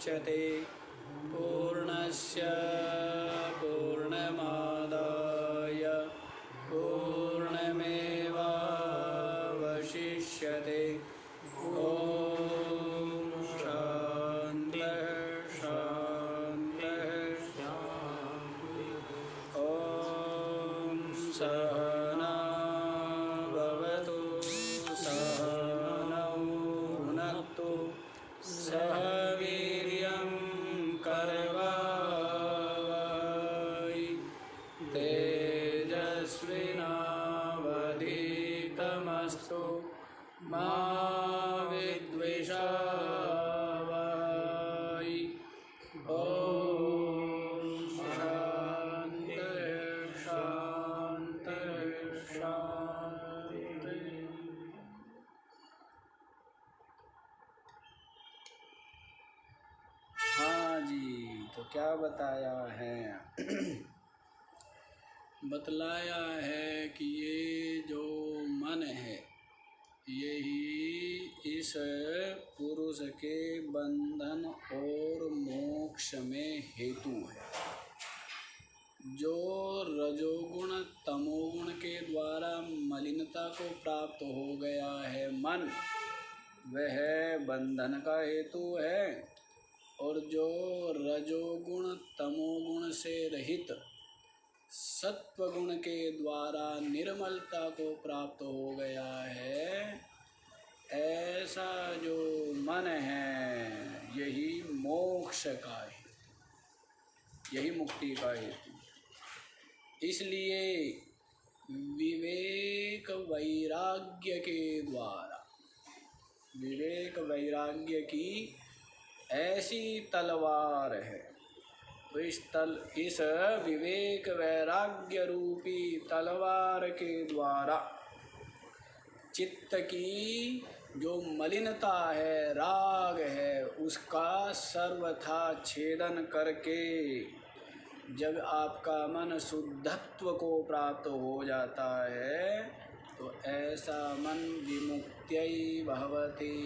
मुच्यते पूर्णस्य पूर्णमादाय पूर्णमेवावशिष्यते। ॐ शान्तिः शान्तिः। ॐ सहना भवतु सहनौ भुनक्तु सह वीर्यं करवावहै तेजस्विनावधीतमस्तु मा विद्विषावहै। ॐ शान्तिः शान्तिः शान्तिः। हाँ जी, तो क्या बताया है? बतलाया है कि ये जो मन है यही इस पुरुष के बंधन और मोक्ष में हेतु है। जो रजोगुण तमोगुण के द्वारा मलिनता को प्राप्त हो गया है मन, वह बंधन का हेतु है। और जो रजोगुण तमोगुण से रहित सत्वगुण के द्वारा निर्मलता को प्राप्त हो गया है, ऐसा जो मन है यही मोक्ष का हेतु, यही मुक्ति का हेतु। इसलिए विवेक वैराग्य के द्वारा, विवेक वैराग्य की ऐसी तलवार है, तो इस विवेक वैराग्य रूपी तलवार के द्वारा चित्त की जो मलिनता है, राग है, उसका सर्वथा छेदन करके जब आपका मन शुद्धत्व को प्राप्त हो जाता है तो ऐसा मन विमुक्त्यै भवति,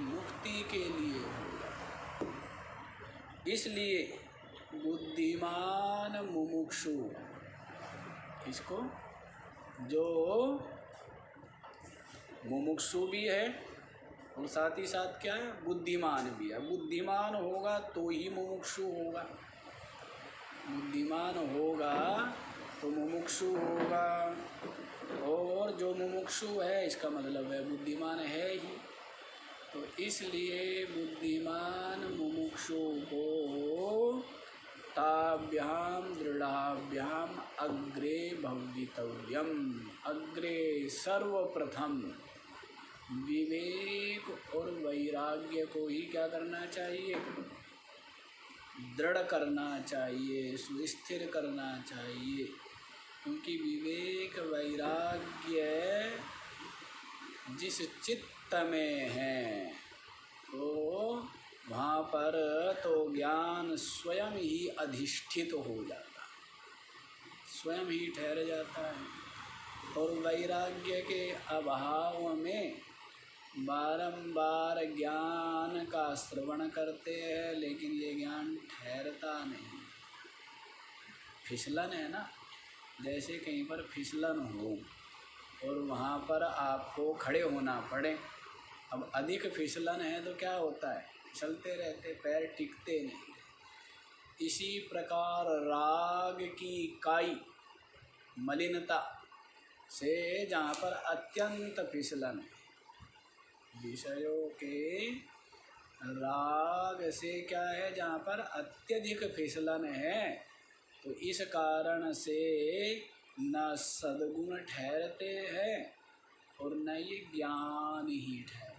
मुक्ति के लिए हो जाता। इसलिए बुद्धिमान मुमुक्षु, इसको जो मुमुक्षु भी है और साथ ही साथ क्या है, बुद्धिमान भी है। बुद्धिमान होगा तो ही मुमुक्षु होगा, बुद्धिमान होगा तो मुमुक्षु होगा। और जो मुमुक्षु है इसका मतलब है बुद्धिमान है ही। तो इसलिए बुद्धिमान मुमुक्षु को ताभ्याम दृढ़ाभ्याम अग्रे भवितव्यम, अग्रे सर्वप्रथम विवेक और वैराग्य को ही क्या करना चाहिए, दृढ़ करना चाहिए, सुस्थिर करना चाहिए। क्योंकि विवेक वैराग्य जिस चित्त में है तो वहाँ पर तो ज्ञान स्वयं ही अधिष्ठित हो जाता, स्वयं ही ठहर जाता है। और वैराग्य के अभाव में बारंबार ज्ञान का श्रवण करते हैं, लेकिन ये ज्ञान ठहरता नहीं। फिसलन है ना, जैसे कहीं पर फिसलन हो और वहाँ पर आपको खड़े होना पड़े। अब अधिक फिसलन है तो क्या होता है, फिसलते रहते, पैर टिकते नहीं। इसी प्रकार राग की काई मलिनता से जहाँ पर अत्यंत फिसलन है, विषयों के राग से क्या है, जहाँ पर अत्यधिक फिसलन है, तो इस कारण से न सद्गुण ठहरते हैं और न ये ज्ञान ही ठहरते।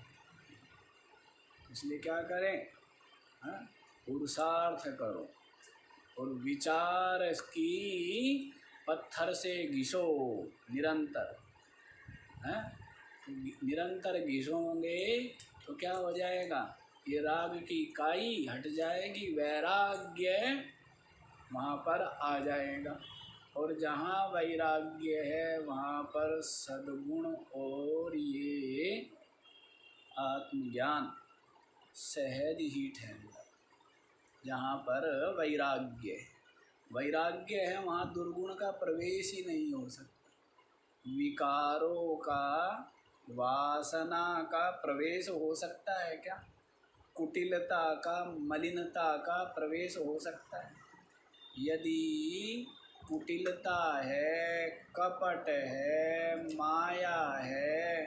इसलिए क्या करें, पुरुषार्थ करो और विचार की पत्थर से घिसो निरंतर, निरंतर घिसोगे तो क्या हो जाएगा, ये राग की काई हट जाएगी, वैराग्य वहाँ पर आ जाएगा। और जहाँ वैराग्य है वहाँ पर सद्गुण और ये आत्मज्ञान सहज ही ठहर जाता। जहाँ पर वैराग्य है, वैराग्य है वहाँ दुर्गुण का प्रवेश ही नहीं हो सकता। विकारों का, वासना का प्रवेश हो सकता है क्या? कुटिलता का, मलिनता का प्रवेश हो सकता है? यदि कुटिलता है, कपट है, माया है,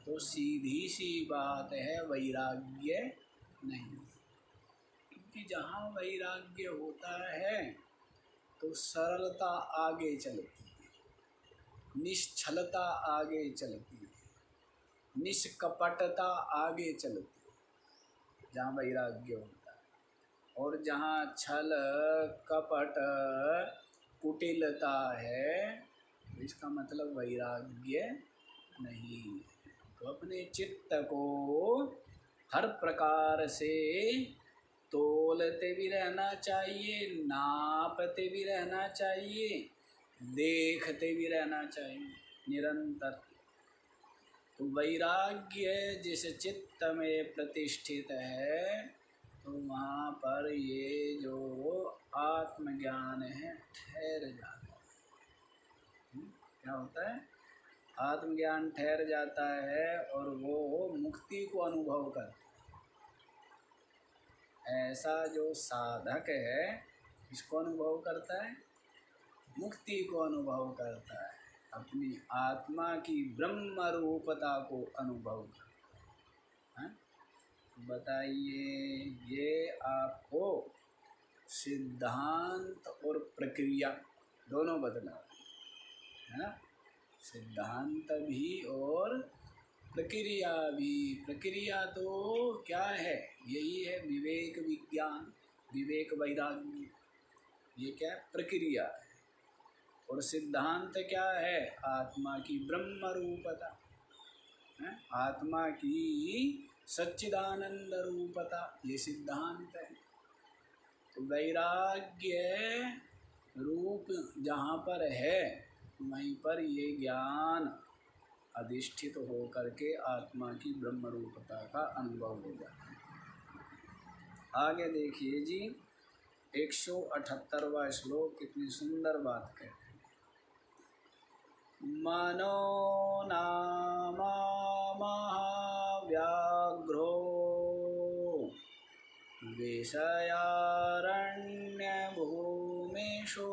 तो सीधी सी बात है वैराग्य नहीं। क्योंकि जहाँ वैराग्य होता है तो सरलता आगे चलती है, निश्छलता आगे चलती है, निष्कपटता आगे चलती है जहाँ वैराग्य होता है। और जहाँ छल, कपट, कुटिलता है, तो इसका मतलब वैराग्य नहीं। तो अपने चित्त को हर प्रकार से तोलते भी रहना चाहिए, नापते भी रहना चाहिए, देखते भी रहना चाहिए निरंतर। तो वैराग्य जिस चित्त में प्रतिष्ठित है तो वहाँ पर ये जो आत्मज्ञान है ठहर जाता है। क्या होता है? आत्मज्ञान ठहर जाता है और वो मुक्ति को अनुभव करता है। ऐसा जो साधक है इसको अनुभव करता है, मुक्ति को अनुभव करता है, अपनी आत्मा की ब्रह्म रूपता को अनुभव करता है। बताइए, ये आपको सिद्धांत और प्रक्रिया दोनों बदला है ना? सिद्धांत भी और प्रक्रिया भी। प्रक्रिया तो क्या है? यही है विवेक विज्ञान, विवेक वैराग्य, ये क्या है? प्रक्रिया है। और सिद्धांत क्या है? आत्मा की ब्रह्म रूपता है, आत्मा की सच्चिदानंद रूपता, ये सिद्धांत है। तो वैराग्य रूप जहाँ पर है वहीं पर ये ज्ञान अधिष्ठित हो करके आत्मा की ब्रह्म रूपता का अनुभव हो जाता है। आगे देखिए जी, 178वां श्लोक कितनी सुंदर बात कहते हैं। मनो नामा महाव्याघ्रो विषयारण्यभूमिषु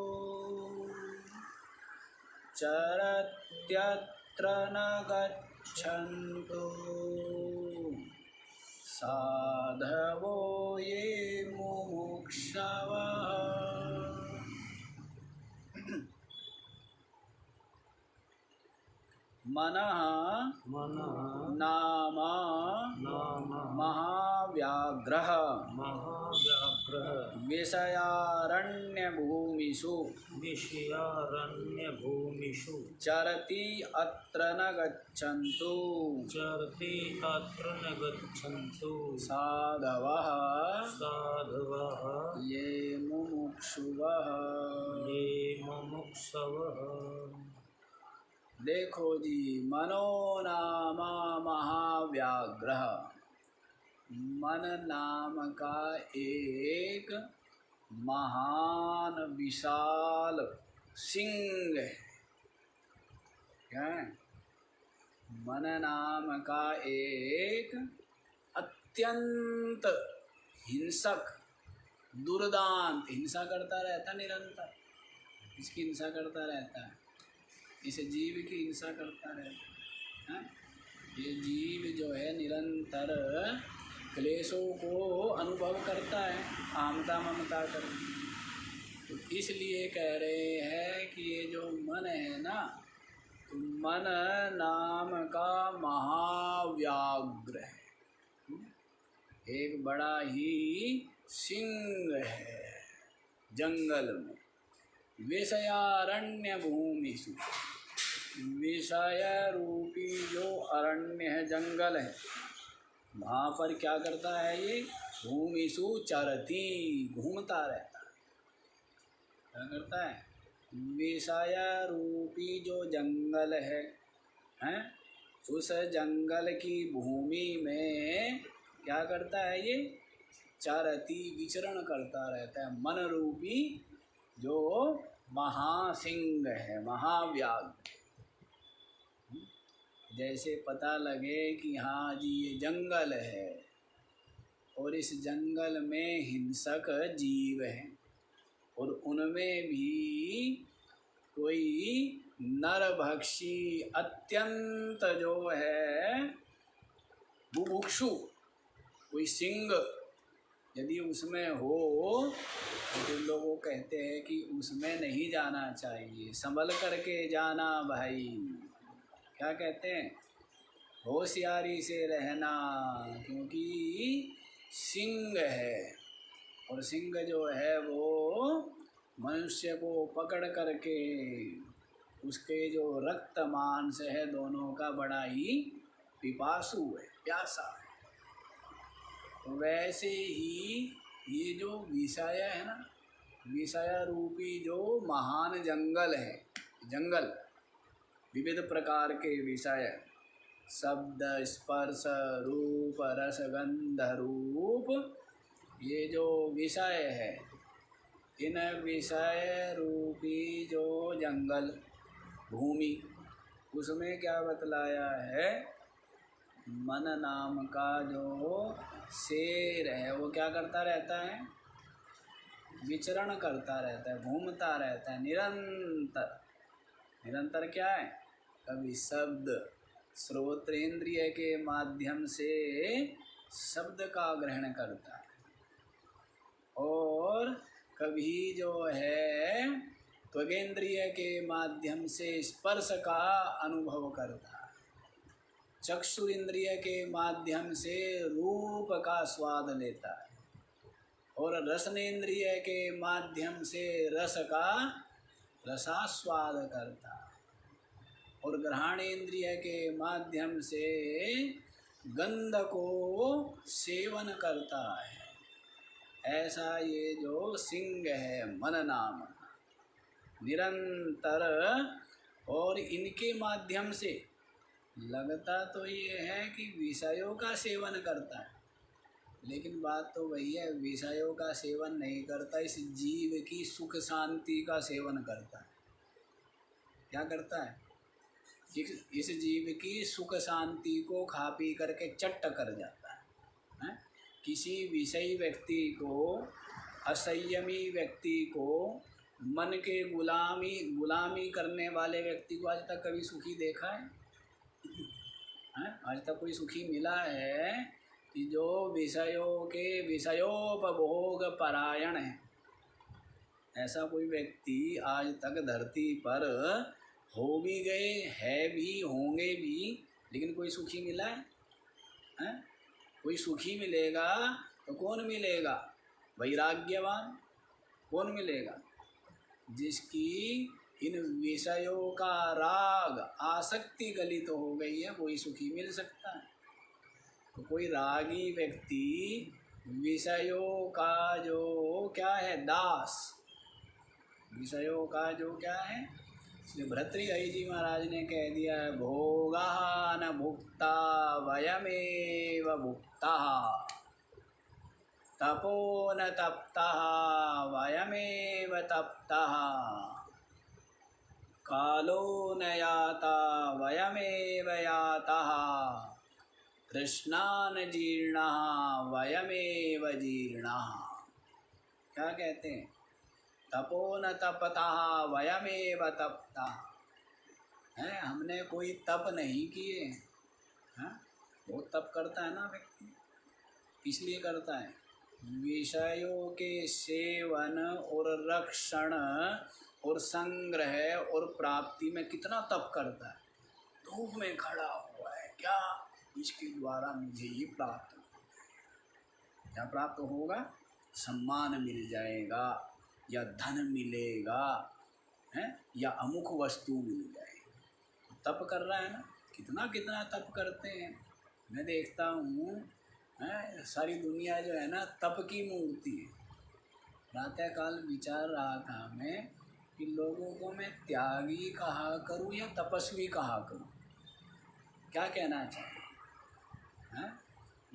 चरत्यत्र न गच्छन्तु साधवो ये मुमुक्षवः। मनः नाम महाव्याघ्रः विषयारण्यभूमिषु चरति अत्र न गच्छन्तु साधवः ये मुमुक्षुवः। देखो जी, मनो नामा महाव्याघ्रः, मन नाम का एक महान विशाल सिंह है। क्या है? मन नाम का एक अत्यंत हिंसक, दुर्दांत, हिंसा करता रहता निरंतर, इसकी हिंसा करता रहता है, इस जीव की हिंसा करता रहता है। ये जीव जो है निरंतर क्लेशों को अनुभव करता है, आमता ममता करके। तो इसलिए कह रहे हैं कि ये जो मन है ना, तो मन नाम का महाव्याघ्र है, एक बड़ा ही सिंह है जंगल में। विषयारण्य भूमिषु, विषय रूपी जो अरण्य है, जंगल है, वहाँ पर क्या करता है ये? भूमिषु चरति, घूमता रहता है। क्या करता है? विषय रूपी जो जंगल है, हैं? उस जंगल की भूमि में क्या करता है ये? चरति विचरण करता रहता है। मन रूपी जो महासिंह है, महाव्याघ्र। जैसे पता लगे कि हाँ जी ये जंगल है और इस जंगल में हिंसक जीव हैं और उनमें भी कोई नरभक्षी अत्यंत जो है बुभुक्षु कोई सिंह यदि उसमें हो तो लोग कहते हैं कि उसमें नहीं जाना चाहिए, संभल करके जाना भाई। क्या कहते हैं? होशियारी से रहना, क्योंकि सिंह है और सिंह जो है वो मनुष्य को पकड़ करके उसके जो रक्त मांस है दोनों का बड़ा ही पिपासु है, प्यासा है। तो वैसे ही ये जो विषय है ना, विषय रूपी जो महान जंगल है, जंगल विविध प्रकार के विषय, शब्द स्पर्श रूप रस गंध रूप, ये जो विषय है, इन विषय रूपी जो जंगल भूमि, उसमें क्या बतलाया है? मन नाम का जो शेर है वो क्या करता रहता है? विचरण करता रहता है, घूमता रहता है निरंतर। निरंतर क्या है? कभी शब्द श्रोत्रेंद्रिय के माध्यम से शब्द का ग्रहण करता है और कभी जो है त्वगेंद्रिय के माध्यम से स्पर्श का अनुभव करता है, चक्षुरिंद्रिय के माध्यम से रूप का स्वाद लेता है और रसनेन्द्रिय के माध्यम से रस का रसास्वाद करता है और घ्राणेन्द्रिय के माध्यम से गंध को सेवन करता है। ऐसा ये जो सिंह है मन नाम निरंतर, और इनके माध्यम से लगता तो ये है कि विषयों का सेवन करता है, लेकिन बात तो वही है, विषयों का सेवन नहीं करता, इस जीव की सुख शांति का सेवन करता है। क्या करता है? इस जीव की सुख शांति को खा पी करके चट्ट कर जाता है। किसी विषयी व्यक्ति को, असंयमी व्यक्ति को, मन के गुलामी करने वाले व्यक्ति को आज तक कभी सुखी देखा है? आज तक कोई सुखी मिला है कि जो विषयों के विषयोपभोग परायण है? ऐसा कोई व्यक्ति आज तक धरती पर हो भी गए, है भी, होंगे भी, लेकिन कोई सुखी मिला है? कोई सुखी मिलेगा तो कौन मिलेगा? वैराग्यवान। कौन मिलेगा? जिसकी इन विषयों का राग आसक्ति गलित हो गई है, वही सुखी मिल सकता है। तो कोई रागी व्यक्ति विषयों का जो क्या है, दास, विषयों का जो क्या है, इसलिए भर्तृहरि जी महाराज ने कह दिया है, भोगा न भुक्ता वयमेव भुक्ता, तपो न तप्ता वयमेव तप्ता, कालो न याता वयमेव याता, तृष्णान जीर्णा वयमेव जीर्णा। क्या कहते हैं? तपो न तपता वयमेव तपता है। हमने कोई तप नहीं किए हैं। बहुत तप करता है ना व्यक्ति, इसलिए करता है विषयों के सेवन और रक्षण और संग्रह और प्राप्ति में कितना तप करता है। धूप में खड़ा हुआ है, क्या इसके द्वारा मुझे ये प्राप्त, क्या प्राप्त होगा? सम्मान मिल जाएगा, या धन मिलेगा है, या अमुक वस्तु मिल जाएगी। तप कर रहा है ना, कितना कितना तप करते हैं। मैं देखता हूँ सारी दुनिया जो है ना तप की मूर्ति है। प्रातः काल विचार रहा था मैं कि लोगों को मैं त्यागी कहा करूँ या तपस्वी कहा करूँ, क्या कहना चाहिए?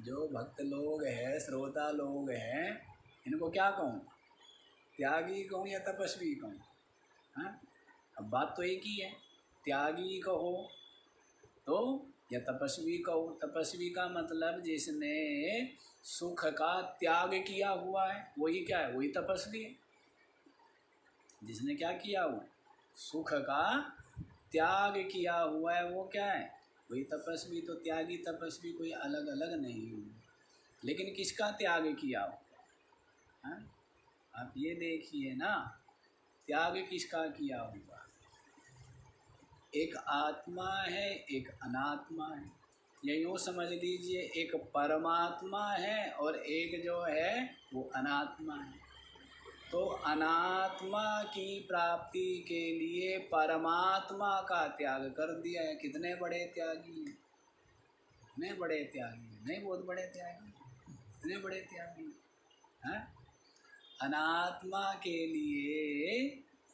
जो भक्त लोग हैं, श्रोता लोग हैं, इनको क्या कहूँ, त्यागी कहूँ या तपस्वी कहूँ? हाँ, अब बात तो एक ही है, त्यागी कहो तो या तपस्वी कहो। तपस्वी का मतलब जिसने सुख का त्याग किया हुआ है, वही क्या है, वही तपस्वी है। जिसने क्या किया, वो सुख का त्याग किया हुआ है, वो क्या है, वही तपस्वी। तो त्यागी तपस्वी कोई अलग अलग नहीं है, लेकिन किसका त्याग किया हो? हाँ, आप ये देखिए ना, त्याग किसका किया हुआ? एक आत्मा है, एक अनात्मा है, या यूँ समझ लीजिए एक परमात्मा है और एक जो है वो अनात्मा है। तो अनात्मा की प्राप्ति के लिए परमात्मा का त्याग कर दिया है। कितने बड़े त्यागी हैं, कितने बड़े त्यागी हैं, नहीं बहुत बड़े त्यागी, कितने बड़े त्यागी हैं। अनात्मा के लिए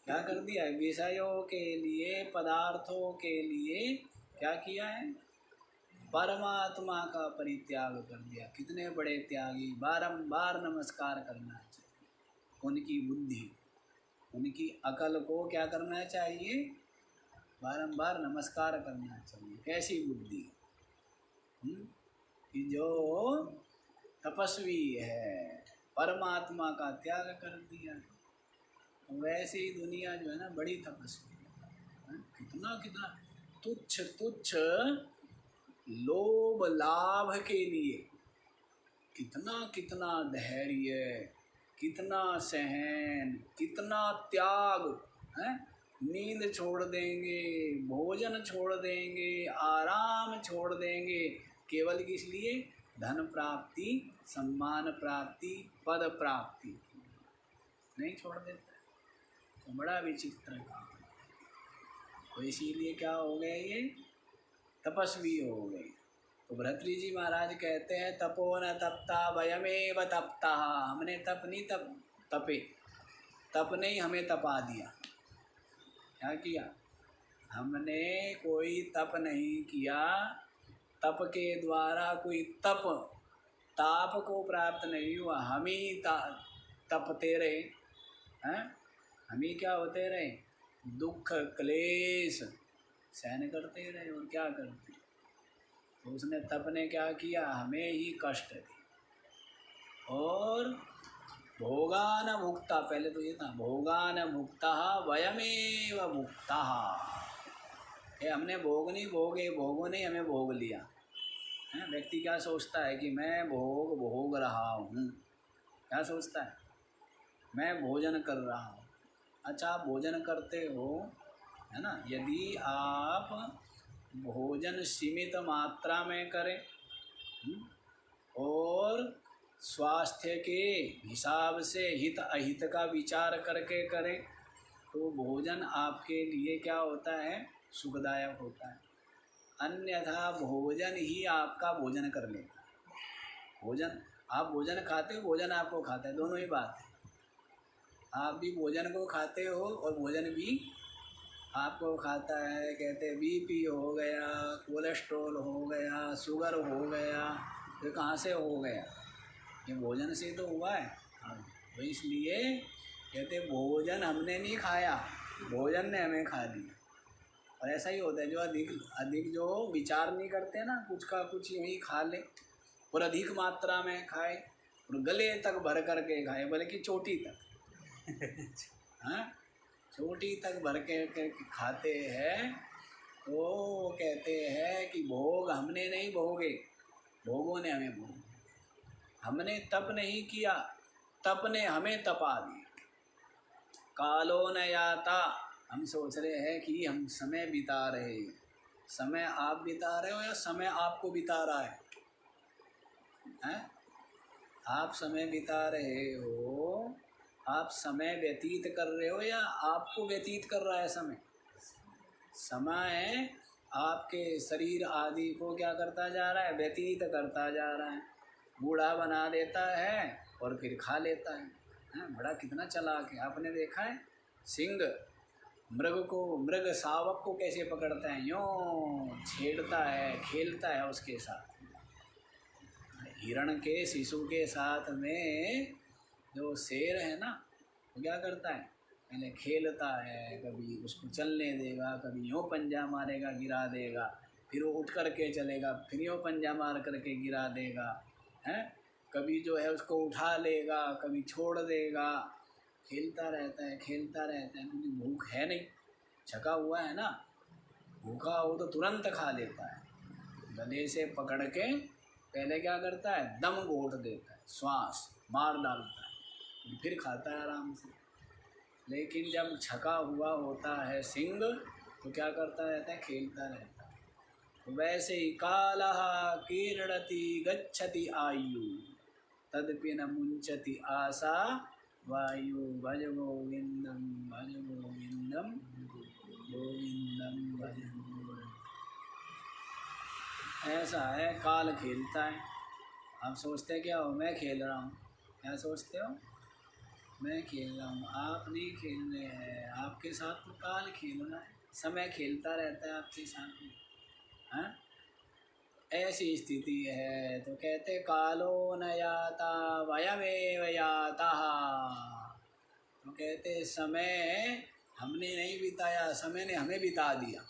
क्या कर दिया है, विषयों के लिए, पदार्थों के लिए क्या किया है, परमात्मा का परित्याग कर दिया। कितने बड़े त्यागी, बारंबार नमस्कार करना चाहिए। उनकी बुद्धि, उनकी अकल को क्या करना चाहिए, बारंबार नमस्कार करना चाहिए। कैसी बुद्धि कि जो तपस्वी है, परमात्मा का त्याग कर दिया। वैसे ही दुनिया जो है ना बड़ी तपस्वी है। कितना कितना तुच्छ तुच्छ लोभ लाभ के लिए कितना कितना धैर्य, कितना सहन, कितना त्याग है। नींद छोड़ देंगे, भोजन छोड़ देंगे, आराम छोड़ देंगे, केवल किस लिए, धन प्राप्ति, सम्मान प्राप्ति, पद प्राप्ति, नहीं छोड़ देते। तो बड़ा विचित्र काम। तो इसीलिए क्या हो गए, ये तपस्वी हो गए। तो भर्तृ जी महाराज कहते हैं, तपो न तपता वयमेव तपता। हमने तप नहीं तपे, तप ने ही हमें तपा दिया। क्या किया, हमने कोई तप नहीं किया, तप के द्वारा कोई ताप को प्राप्त नहीं हुआ। हम ही तपते रहे हैं, हम ही क्या होते रहे, दुख क्लेश सहन करते रहे। और क्या करते, तो उसने तप ने क्या किया, हमें ही कष्ट दिया। और भोगान भुक्ता, पहले तो ये था, भोगान भुक्ता वयमेव भुक्ता। ये हमने भोग नहीं भोगे, भोगों ने हमें भोग लिया है। व्यक्ति क्या सोचता है कि मैं भोग रहा हूँ, क्या सोचता है, मैं भोजन कर रहा हूँ। अच्छा, आप भोजन करते हो है ना, यदि आप भोजन सीमित मात्रा में करें और स्वास्थ्य के हिसाब से हित अहित का विचार करके करें, तो भोजन आपके लिए क्या होता है, सुखदायक होता है। अन्यथा भोजन ही आपका भोजन कर लेगा। भोजन, आप भोजन खाते हो, भोजन आपको खाता है, दोनों ही बात है। आप भी भोजन को खाते हो और भोजन भी आपको खाता है। कहते बीपी हो गया, कोलेस्ट्रॉल हो गया, शुगर हो गया, तो कहाँ से हो गया, ये भोजन से तो हुआ है। तो इसलिए कहते भोजन हमने नहीं खाया, भोजन ने हमें खा लिया। और ऐसा ही होता है, जो अधिक जो विचार नहीं करते ना, कुछ का कुछ यही खा ले और अधिक मात्रा में खाए और गले तक भर करके खाए, बल्कि चोटी तक हाँ, चोटी तक भर के खाते हैं। तो कहते हैं कि भोग हमने नहीं भोगे, भोगों ने हमें भोगे। हमने तप नहीं किया, तप ने हमें तपा दिया। कालो न याता, हम सोच रहे हैं कि हम समय बिता रहे हैं। समय आप बिता रहे हो या समय आपको बिता रहा है? आप समय बिता रहे हो, आप समय व्यतीत कर रहे हो या आपको व्यतीत कर रहा है समय? समय आपके शरीर आदि को क्या करता जा रहा है, व्यतीत करता जा रहा है। बूढ़ा बना देता है और फिर खा लेता है। बड़ा कितना चालाक है। आपने देखा है सिंह मृग शावक को कैसे पकड़ता है, यूँ छेड़ता है, खेलता है उसके साथ। हिरण के शिशु के साथ में जो शेर है ना, वो क्या करता है, पहले खेलता है, कभी उसको चलने देगा, कभी यूँ पंजा मारेगा गिरा देगा, फिर वो उठ करके चलेगा, फिर यूँ पंजा मार करके गिरा देगा, हैं, कभी जो है उसको उठा लेगा, कभी छोड़ देगा, खेलता रहता है, खेलता रहता है, क्योंकि भूख है नहीं, छका हुआ है ना, भूखा हो तो तुरंत खा लेता है, गले से पकड़ के पहले क्या करता है, दम घोट देता है, श्वास मार डालता है, फिर खाता है आराम से। लेकिन जब छका हुआ होता है सिंह तो क्या करता रहता है, खेलता रहता है। तो वैसे ही कालः कीर्णति गच्छति आयु तदपि न मुंचति आशा वायु भज गोविंदम भज गोविंदम गोविंदम भज गोविंदम। ऐसा है, काल खेलता है। आप सोचते हैं क्या हो, मैं खेल रहा हूँ, क्या सोचते हो, मैं खेल रहा हूँ, आप नहीं खेल रहे हैं, आपके साथ तो काल खेल रहा है, समय खेलता रहता है आपके साथ में, हाँ, ऐसी स्थिति है। तो कहते कालो न याता वयमेव यातः, तो कहते समय हमने नहीं बिताया, समय ने हमें बिता दिया।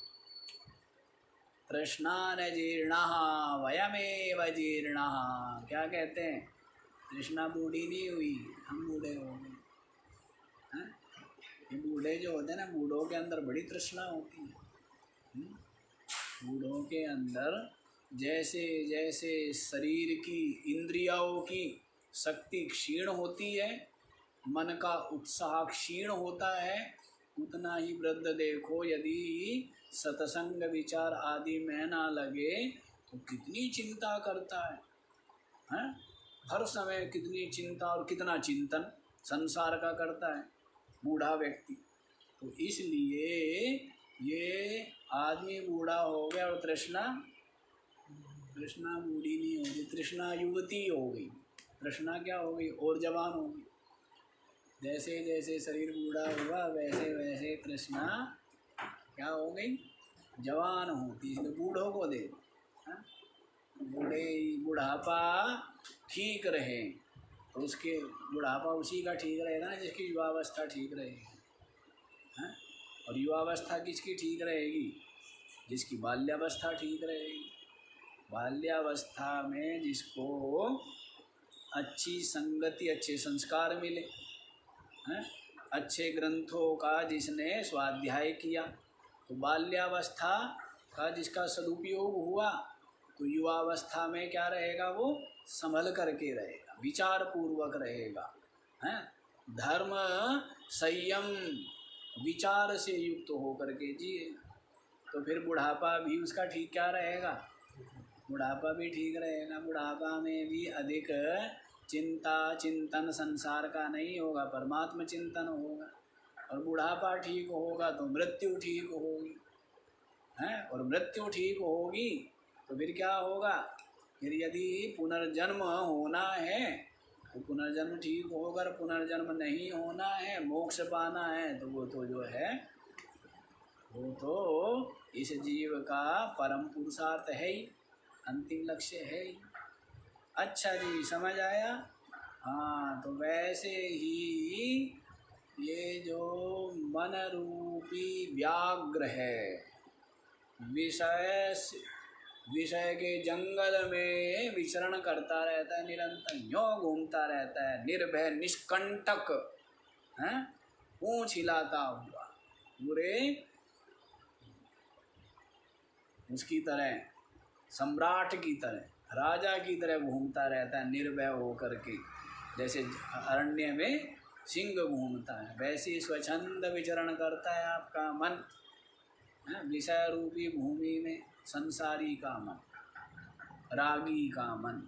तृष्णान जीर्णः वयमेव जीर्णः, क्या कहते हैं, तृष्णा बूढ़ी नहीं हुई, हम बूढ़े हो गए। ये बूढ़े जो होते हैं ना, बूढ़ों के अंदर बड़ी तृष्णा होती है। बूढ़ों के अंदर जैसे जैसे शरीर की इंद्रियों की शक्ति क्षीण होती है, मन का उत्साह क्षीण होता है, उतना ही वृद्ध देखो यदि सत्संग विचार आदि में ना लगे तो कितनी चिंता करता है, हैं? हर समय कितनी चिंता और कितना चिंतन संसार का करता है बूढ़ा व्यक्ति। तो इसलिए ये आदमी बूढ़ा हो गया और तृष्णा बूढ़ी नहीं होगी, तृष्णा युवती हो गई। तृष्णा क्या हो गई, और जवान हो गई। जैसे जैसे शरीर बूढ़ा हुआ वैसे वैसे तृष्णा क्या हो गई, जवान होती। इसलिए बूढ़ों को दे, बुढ़ापा ठीक रहे तो उसके बुढ़ापा उसी का ठीक रहेगा ना जिसकी युवावस्था ठीक रहेगी, हैं? और युवावस्था किसकी ठीक रहेगी, जिसकी बाल्यावस्था ठीक रहेगी। बाल्यावस्था में जिसको अच्छी संगति, अच्छे संस्कार मिले, हैं, अच्छे ग्रंथों का जिसने स्वाध्याय किया, तो बाल्यावस्था का जिसका सदुपयोग हुआ तो युवावस्था में क्या रहेगा, वो संभल करके रहेगा, विचार पूर्वक रहेगा, हैं, धर्म संयम विचार से युक्त हो करके जिए, तो फिर बुढ़ापा भी उसका ठीक क्या रहेगा, बुढ़ापा भी ठीक रहेगा। बुढ़ापा में भी अधिक चिंता चिंतन संसार का नहीं होगा, परमात्मा चिंतन होगा। और बुढ़ापा ठीक होगा तो मृत्यु ठीक होगी, हैं, और मृत्यु ठीक होगी तो फिर क्या होगा, फिर यदि पुनर्जन्म होना है तो पुनर्जन्म ठीक होगा, और पुनर्जन्म नहीं होना है, मोक्ष पाना है, तो वो तो जो है वो तो इस जीव का परम पुरुषार्थ है ही, अंतिम लक्ष्य है ही। अच्छा जी, समझ आया। हाँ, तो वैसे ही ये जो मन रूपी व्याघ्र है, विषय के जंगल में विचरण करता रहता है, निरंतर यूँ घूमता रहता है, निर्भय निष्कंटक, हैं, पूंछ हिलाता हुआ, पूरे उसकी तरह, सम्राट की तरह, राजा की तरह घूमता रहता है निर्भय होकर के। जैसे अरण्य में सिंह घूमता है, वैसे स्वच्छंद विचरण करता है आपका मन, विषय रूपी भूमि में संसारी का मन, रागी का मन,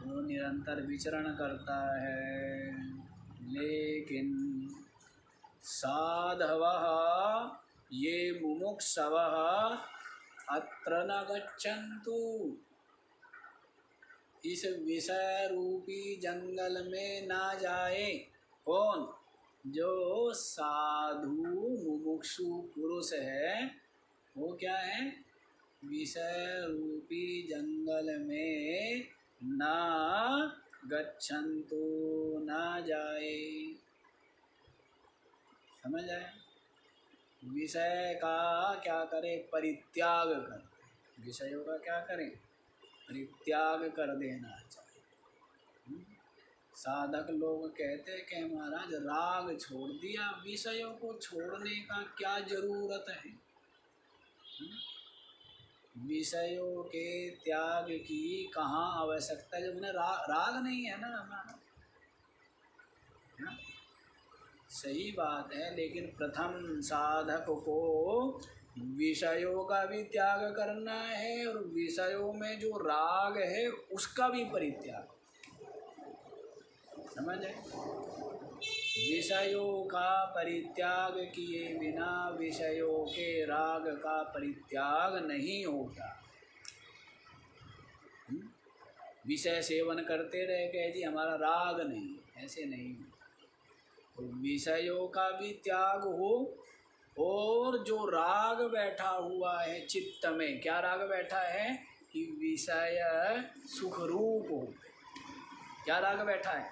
वो निरंतर विचरण करता है। लेकिन साधवः ये मुमुक्षवः अत्र न गच्छन्तु, इस विषय रूपी जंगल में ना जाए। कौन, जो साधु मुमुक्षु पुरुष है, वो क्या है, विषय रूपी जंगल में न गच्छन्तु, न जाए। समझ आए? विषय का क्या करें? परित्याग कर, विषयों का क्या करें? परित्याग कर देना चाहिए। साधक लोग कहते हैं कि महाराज राग छोड़ दिया, विषयों को छोड़ने का क्या जरूरत है? विषयों के त्याग की कहाँ आवश्यकता है जब उन्हें राग नहीं है ना हमारा। सही बात है, लेकिन प्रथम साधक को विषयों का भी त्याग करना है और विषयों में जो राग है उसका भी परित्याग। समझ है? विषयों का परित्याग किए बिना विषयों के राग का परित्याग नहीं होता। विषय सेवन करते रह गए जी हमारा राग नहीं, ऐसे नहीं। तो विषयों का भी त्याग हो और जो राग बैठा हुआ है चित्त में, क्या राग बैठा है कि विषय सुख रूप हो। क्या राग बैठा है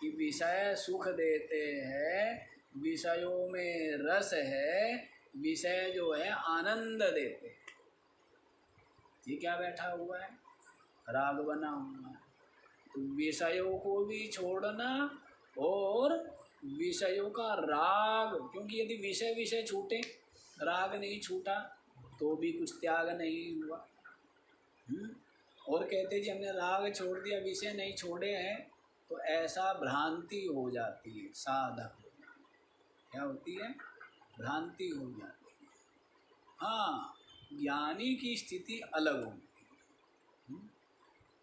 कि विषय सुख देते हैं, विषयों में रस है, विषय जो है आनंद देते हैं। ये क्या बैठा हुआ है? राग बना हुआ है। तो विषयों को भी छोड़ना और विषयों का राग, क्योंकि यदि विषय विषय छूटे, राग नहीं छूटा तो भी कुछ त्याग नहीं हुआ। और कहते जी हमने राग छोड़ दिया, विषय नहीं छोड़े हैं, तो ऐसा भ्रांति हो जाती है। साधक क्या होती है? भ्रांति हो जाती है। हाँ, ज्ञानी की स्थिति अलग होगी,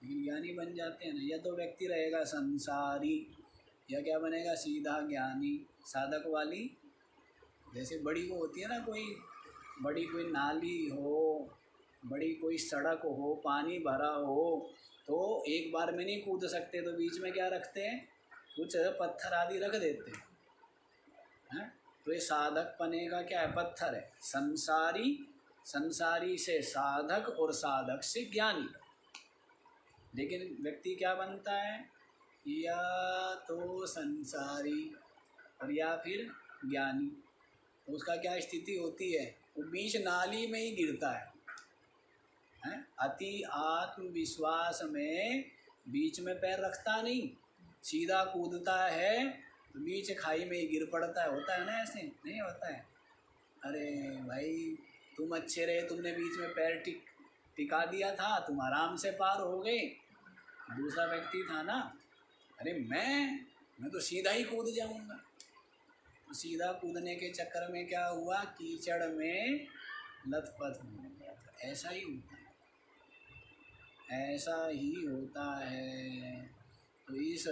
लेकिन ज्ञानी बन जाते हैं ना, या तो व्यक्ति रहेगा संसारी या क्या बनेगा? सीधा ज्ञानी। साधक वाली जैसे बड़ी वो होती है ना, कोई बड़ी कोई नाली हो, बड़ी कोई सड़क हो, पानी भरा हो, तो एक बार में नहीं कूद सकते, तो बीच में क्या रखते हैं? कुछ पत्थर आदि रख देते हैं। तो ये साधक पने का क्या है? पत्थर है। संसारी, संसारी से साधक और साधक से ज्ञानी। लेकिन व्यक्ति क्या बनता है? या तो संसारी और या फिर ज्ञानी। तो उसका क्या स्थिति होती है? वो बीच नाली में ही गिरता है। अति आत्मविश्वास में बीच में पैर रखता नहीं, सीधा कूदता है तो बीच खाई में ही गिर पड़ता है। होता है ना? ऐसे नहीं होता है? अरे भाई तुम अच्छे रहे, तुमने बीच में पैर टिका दिया था, तुम आराम से पार हो गए। दूसरा व्यक्ति था ना, अरे मैं तो सीधा ही कूद जाऊंगा। तो सीधा कूदने के चक्कर में क्या हुआ? कीचड़ में लथपथ हो गया। तो ऐसा ही होता है, ऐसा ही होता है। तो इस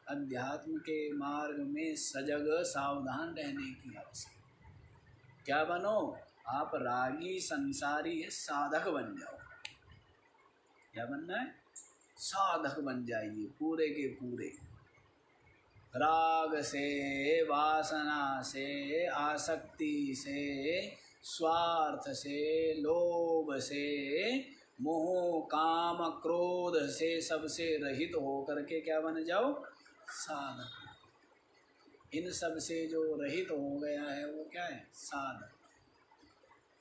अध्यात्म के मार्ग में सजग सावधान रहने की आवश्यकता। क्या बनो? आप रागी संसारी साधक बन जाओ। क्या बनना है? साधक बन जाइए पूरे के पूरे। राग से, वासना से, आसक्ति से, स्वार्थ से, लोभ से, मोह काम क्रोध से सबसे रहित हो करके क्या बन जाओ? साधक। इन सब से जो रहित हो गया है वो क्या है? साधक।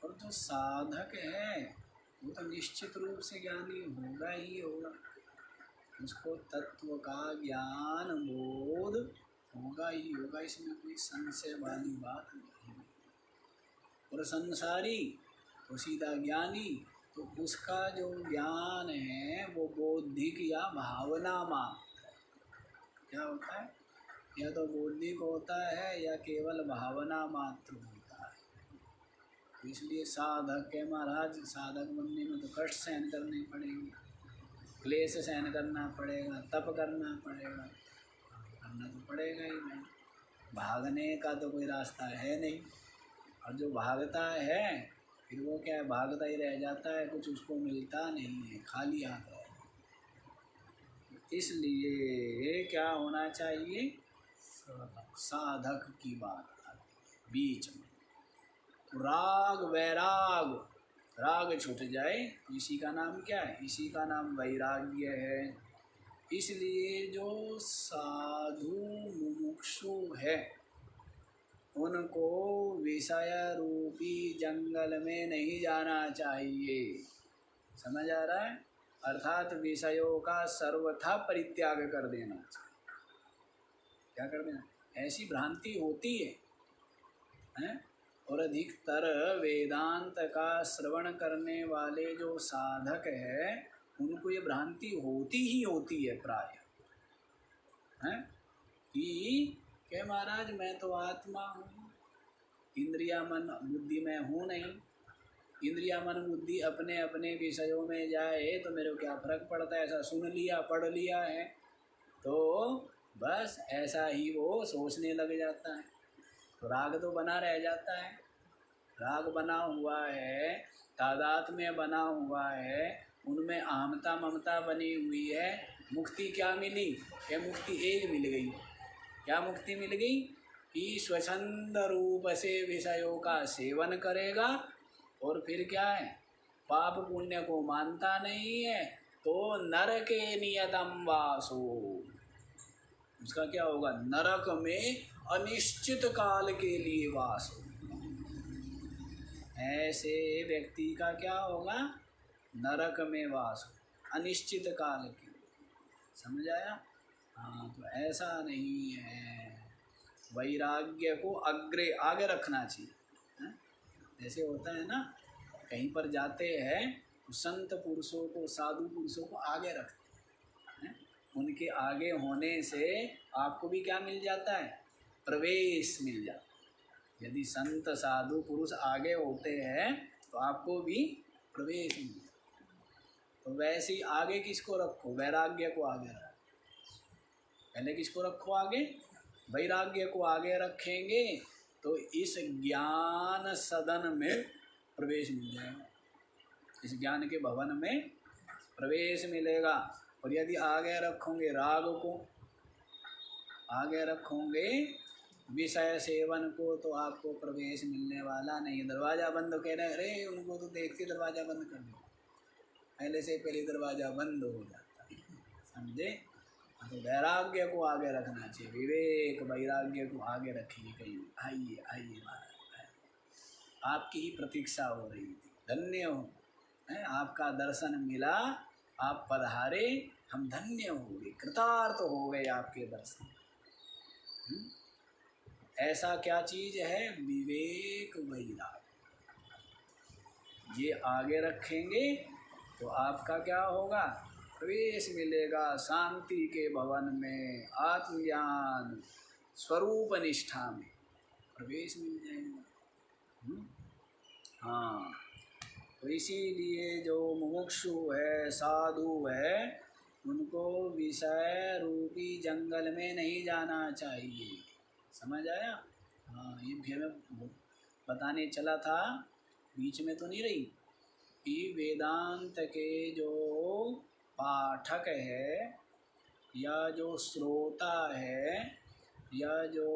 और जो साधक है वो तो निश्चित रूप से ज्ञानी होगा ही होगा। उसको तत्व का ज्ञान बोध होगा ही होगा, इसमें कोई संशय वाली बात नहीं। और संसारी तो सीधा ज्ञानी, तो उसका जो ज्ञान है वो बौद्धिक या भावना मात्र। क्या होता है? या तो बौद्धिक होता है या केवल भावना मात्र होता है। तो इसलिए साधक के महाराज, साधक बनने में तो कष्ट सहन करने पड़ेंगे, क्लेश सहन करना पड़ेगा, तप करना पड़ेगा, करना तो पड़ेगा ही नहीं। भागने का तो कोई रास्ता है नहीं। और जो भागता है फिर वो क्या है? भागता ही रह जाता है, कुछ उसको मिलता नहीं है, खाली हाथ है। इसलिए क्या होना चाहिए? साधक की बात आती है बीच में। राग वैराग, राग छूट जाए, इसी का नाम क्या है? इसी का नाम वैराग्य है। इसलिए जो साधु मुमुक्षु है उनको विषय रूपी जंगल में नहीं जाना चाहिए। समझ आ रहा है? अर्थात विषयों का सर्वथा परित्याग कर देना चाहिए। क्या कर देना? ऐसी भ्रांति होती है? और अधिकतर वेदांत का श्रवण करने वाले जो साधक है उनको ये भ्रांति होती ही होती है प्राय, हैं कि महाराज मैं तो आत्मा हूँ, इंद्रिया मन बुद्धि में हूँ नहीं। इंद्रिया मन बुद्धि अपने अपने विषयों में जाए तो मेरे को क्या फर्क पड़ता है? ऐसा सुन लिया पढ़ लिया है तो बस ऐसा ही वो सोचने लग जाता है। तो राग तो बना रह जाता है, राग बना हुआ है, तादात्म्य बना हुआ है, उनमें अहमता ममता बनी हुई है। मुक्ति क्या मिली? क्या मुक्ति एक मिल गई? क्या मुक्ति मिल गई? कि स्वच्छंद रूप से विषयों का सेवन करेगा और फिर क्या है? पाप पुण्य को मानता नहीं है तो नरके नियतम वासो, उसका क्या होगा? नरक में अनिश्चित काल के लिए वास हो। ऐसे व्यक्ति का क्या होगा? नरक में वास हो अनिश्चित काल के लिए। समझ आया? हाँ, तो ऐसा नहीं है। वैराग्य को आगे रखना चाहिए। जैसे होता है ना, कहीं पर जाते हैं तो संत पुरुषों को, साधु पुरुषों को आगे रखते हैं। उनके आगे होने से आपको भी क्या मिल जाता है? प्रवेश मिल जाता है। यदि संत साधु पुरुष आगे होते हैं तो आपको भी प्रवेश मिल जाता है। तो वैसे ही आगे किसको रखो? वैराग्य को आगे रखो। पहले किसको रखो आगे? वैराग्य को आगे रखेंगे तो इस ज्ञान सदन में प्रवेश मिल जाएगा, इस ज्ञान के भवन में प्रवेश मिलेगा। और यदि आगे रखोगे राग को, आगे रखोगे विषय सेवन को, तो आपको प्रवेश मिलने वाला नहीं। दरवाज़ा बंद कह रहे, अरे उनको तो देखते दरवाज़ा बंद कर दो, पहले से पहले दरवाज़ा बंद हो जाता है। समझे? तो वैराग्य को आगे रखना चाहिए, विवेक वैराग्य को आगे रखिए। कहीं आइए आइए महाराज, आपकी ही प्रतीक्षा हो रही थी। धन्य हो, आपका दर्शन मिला, आप पधारे, हम धन्य हो गए, कृतार्थ हो गए आपके दर्शन। ऐसा क्या चीज़ है? विवेक वैराग्य। ये आगे रखेंगे तो आपका क्या होगा? प्रवेश मिलेगा शांति के भवन में, आत्मज्ञान स्वरूप निष्ठा में प्रवेश मिल जाएगा। हाँ, तो इसीलिए जो मुमुक्षु है, साधु है, उनको विषय रूपी जंगल में नहीं जाना चाहिए। समझ आया? हाँ, ये भी हमें बताने चला था, बीच में तो नहीं रही, कि वेदांत के जो पाठक है या जो श्रोता है या जो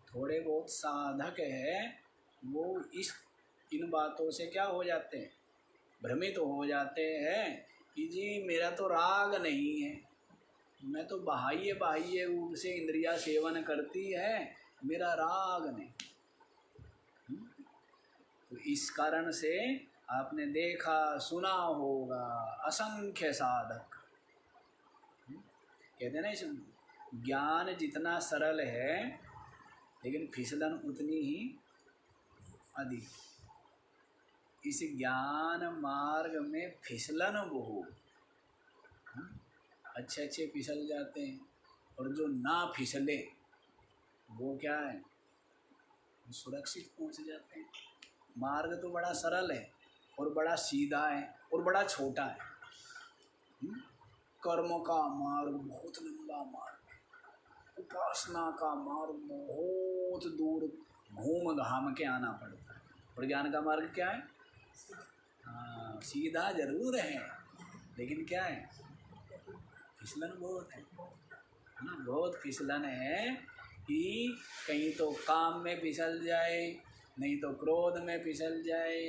थोड़े बहुत साधक है, वो इन बातों से क्या हो जाते हैं? भ्रमित हो जाते हैं कि जी मेरा तो राग नहीं है, मैं तो बाह्य रूप से इंद्रिया सेवन करती है, मेरा राग नहीं। तो इस कारण से आपने देखा सुना होगा असंख्य साधक कहते ना, इस ज्ञान जितना सरल है लेकिन फिसलन उतनी ही अधिक। इस ज्ञान मार्ग में फिसलन बहुत, अच्छे अच्छे फिसल जाते हैं, और जो ना फिसले वो क्या है? सुरक्षित पहुंच जाते हैं। मार्ग तो बड़ा सरल है और बड़ा सीधा है और बड़ा छोटा है। कर्म का मार्ग बहुत लंबा मार्ग, उपासना का मार्ग बहुत दूर घूम घाम के आना पड़ता है। और ज्ञान का मार्ग क्या है? हाँ, सीधा जरूर है लेकिन क्या है? फिसलन बहुत है ना, बहुत फिसलन है कि कहीं तो काम में फिसल जाए, नहीं तो क्रोध में फिसल जाए,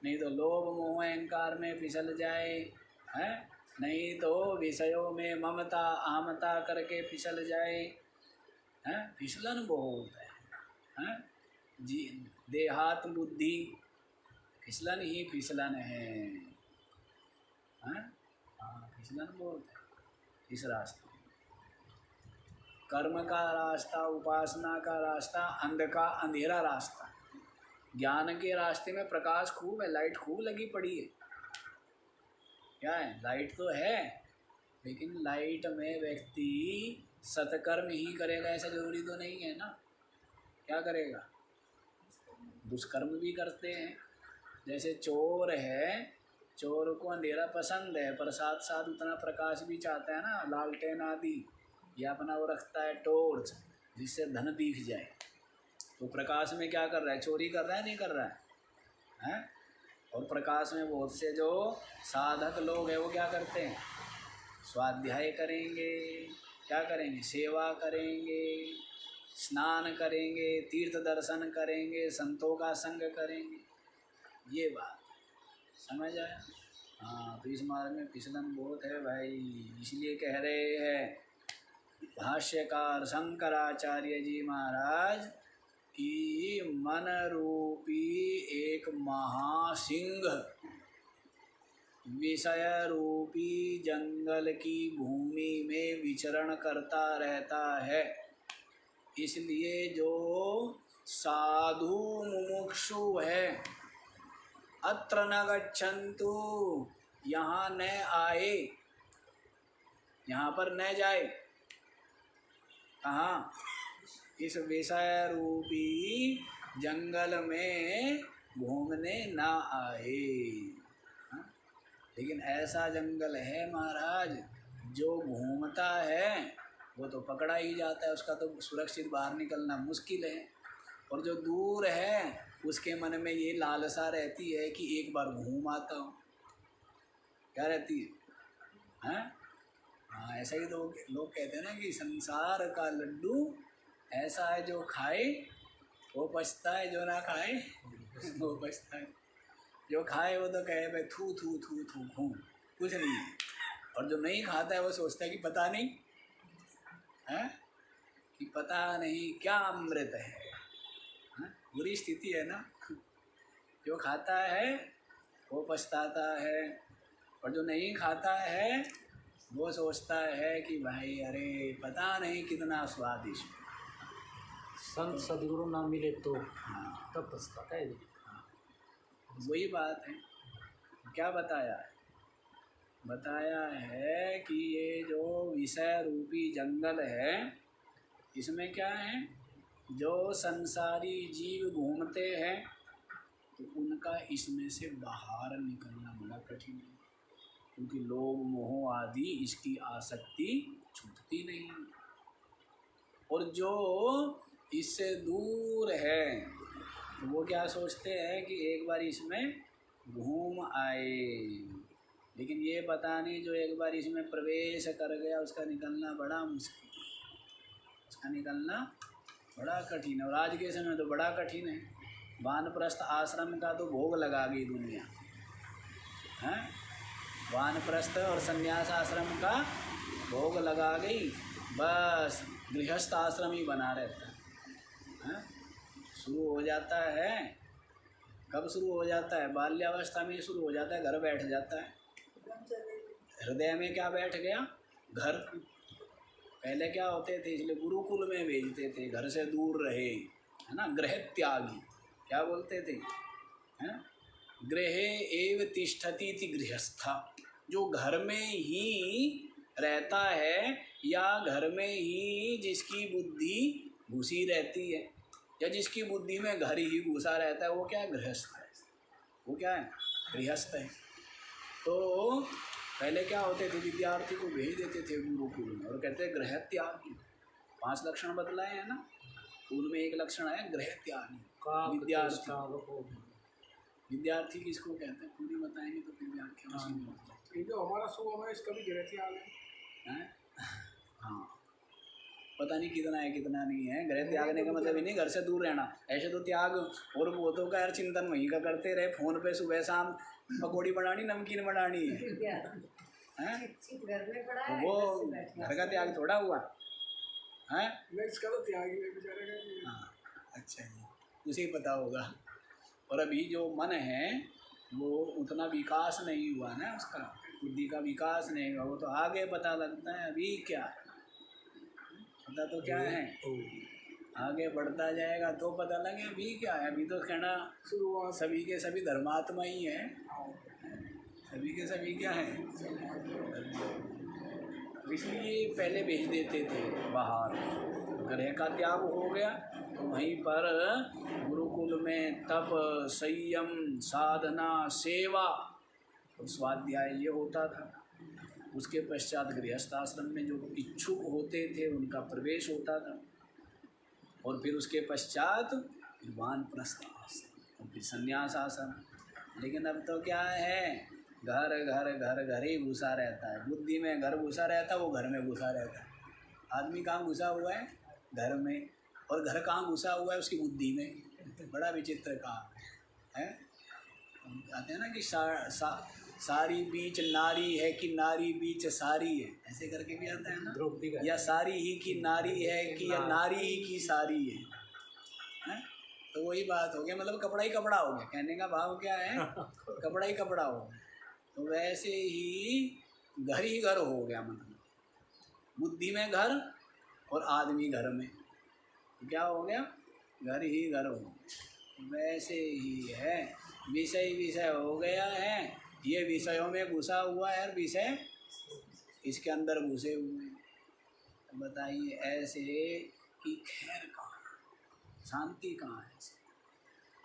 नहीं तो लोभ मोह अहंकार में फिसल जाए, है, नहीं तो विषयों में ममता अहमता करके फिसल जाए, है, फिसलन बहुत है, जी, देहात्म बुद्धि फिसलन ही फिसलन है, हाँ, फिसलन बहुत है इस रास्ते। कर्म का रास्ता, उपासना का रास्ता, अंधेरा रास्ता। ज्ञान के रास्ते में प्रकाश खूब है, लाइट खूब लगी पड़ी है। क्या है, लाइट तो है, लेकिन लाइट में व्यक्ति सत्कर्म ही करेगा ऐसा जरूरी तो नहीं है ना। क्या करेगा, दुष्कर्म भी करते हैं। जैसे चोर है, चोर को अंधेरा पसंद है पर साथ साथ उतना प्रकाश भी चाहता है ना, लालटेन आदि, या अपना वो रखता है टॉर्च जिससे धन दिख जाए। तो प्रकाश में क्या कर रहा है, चोरी कर रहा है, नहीं कर रहा है? और प्रकाश में बहुत से जो साधक लोग हैं वो क्या करते हैं, स्वाध्याय करेंगे, क्या करेंगे, सेवा करेंगे, स्नान करेंगे, तीर्थ दर्शन करेंगे, संतों का संग करेंगे। ये बात समझ आया? हाँ, तो इस मार्ग में फिसलन बहुत है भाई। इसलिए कह रहे हैं भाष्यकार शंकराचार्य जी महाराज कि मन रूपी एक महासिंह विषय रूपी जंगल की भूमि में विचरण करता रहता है। इसलिए जो साधु मुमुक्षु है, अत्र न गच्छन्तु, यहाँ न आए, यहाँ पर न जाए। कहाँ, इस विषय रूपी जंगल में घूमने ना आए। लेकिन ऐसा जंगल है महाराज, जो घूमता है वो तो पकड़ा ही जाता है, उसका तो सुरक्षित बाहर निकलना मुश्किल है। और जो दूर है उसके मन में ये लालसा रहती है कि एक बार घूम आता हूँ। क्या रहती है, हैं? हाँ, ऐसा ही तो लोग कहते हैं ना कि संसार का लड्डू ऐसा है, जो खाए वो पछता है, जो ना खाए वो पछता है। जो खाए वो तो कहे भाई थू थू थू थू घूम, कुछ नहीं है। और जो नहीं खाता है वो सोचता है कि पता नहीं है, कि पता नहीं क्या अमृत है। बुरी स्थिति है ना। जो खाता है वो पछताता है, और जो नहीं खाता है वो सोचता है कि भाई अरे पता नहीं कितना स्वादिष्ट। संत सदगुरु ना मिले तो हाँ, तब पछताता है। वही बात है। क्या बताया है, बताया है कि ये जो विषय रूपी जंगल है, इसमें क्या है, जो संसारी जीव घूमते हैं तो उनका इसमें से बाहर निकलना बड़ा कठिन है, क्योंकि लोभ मोह आदि इसकी आसक्ति छूटती नहीं। और जो इससे दूर है तो वो क्या सोचते हैं कि एक बार इसमें घूम आए। लेकिन ये पता नहीं, जो एक बार इसमें प्रवेश कर गया उसका निकलना बड़ा मुश्किल, उसका निकलना बड़ा कठिन है। और आज के समय तो बड़ा कठिन है। वानप्रस्थ आश्रम का तो भोग लगा गई दुनिया, हैं? वानप्रस्थ और संन्यास आश्रम का भोग लगा गई, बस गृहस्थ आश्रम ही बना रहता है। शुरू हो जाता है, कब शुरू हो जाता है, बाल्यावस्था में शुरू हो जाता है, घर बैठ जाता है। हृदय में क्या बैठ गया, घर। पहले क्या होते थे, इसलिए गुरुकुल में भेजते थे, घर से दूर रहे, है ना, गृह त्यागी क्या बोलते थे, है ना, गृहे एव तिष्ठति इति गृहस्था। जो घर में ही रहता है या घर में ही जिसकी बुद्धि घुसी रहती है, या जिसकी बुद्धि में घर ही घुसा रहता है, वो क्या है, गृहस्थ है। वो क्या है, गृहस्थ है। तो पहले क्या होते थे, विद्यार्थी को भेज देते थे गुरुकुल में और कहते गृह त्यागी। 5 लक्षण बतलाए हैं ना, उनमें एक लक्षण है गृह त्यागी। विद्यार्थी, विद्यार्थी किसको कहते हैं, पूरी बताएंगे तो फिर व्याख्या उसी में जो हमारा स्वभाव है इसका भी गृह त्याग है। हाँ, पता नहीं कितना है कितना नहीं है। घर त्यागने का मतलब ही नहीं घर से दूर रहना, ऐसे तो त्याग। और वो तो का यार चिंतन वहीं का करते रहे, फोन पे सुबह शाम पकौड़ी बनानी नमकीन बनानी है, हैं? घर में पड़ा है, वो घर का त्याग थोड़ा हुआ है। इसका तो त्याग ही है बेचारे का। हाँ अच्छा जी, उसे ही पता होगा। और अभी जो मन है वो उतना विकास नहीं हुआ ना, उसका बुद्धि का विकास नहीं हुआ, वो तो आगे पता लगता है अभी क्या है, पता तो क्या है, आगे बढ़ता जाएगा तो पता लगे अभी क्या है। अभी तो कहना शुरुआत सभी के सभी धर्मात्मा ही हैं, सभी के सभी क्या हैं, इसलिए पहले भेज देते थे बाहर। ग्रह का त्याग हो गया तो वहीं पर गुरुकुल में तप, संयम, साधना, सेवा और स्वाध्याय ये होता था। उसके पश्चात गृहस्थ आश्रम में जो इच्छुक होते थे उनका प्रवेश होता था, और फिर उसके पश्चात वानप्रस्थ आश्रम और फिर संन्यास आश्रम। लेकिन अब तो क्या है, घर घर घर घर ही घुसा रहता है, बुद्धि में घर घुसा रहता है, वो घर में घुसा रहता है। आदमी कहाँ घुसा हुआ है? घर में। और घर कहाँ घुसा हुआ है? उसकी बुद्धि में। बड़ा विचित्र काम है। कहते हैं ना कि सारी बीच नारी है कि नारी बीच सारी है, ऐसे करके भी आता है ना। द्रौपदी का या सारी ही की नारी है कि या नारी ही की सारी है, हैं? तो वही बात हो गया, मतलब कपड़ा ही कपड़ा हो गया। कहने का भाव क्या है? कपड़ा ही कपड़ा हो गया। तो वैसे ही घर ही घर हो गया, मतलब बुद्धि में घर और आदमी घर में, तो क्या हो गया? घर ही घर हो गया। वैसे ही है, विषय विषय हो गया है, ये विषयों में घुसा हुआ है और विषय इसके अंदर घुसे हुए हैं। तो बताइए ऐसे कि खैर कहाँ, शांति कहाँ है ऐसे?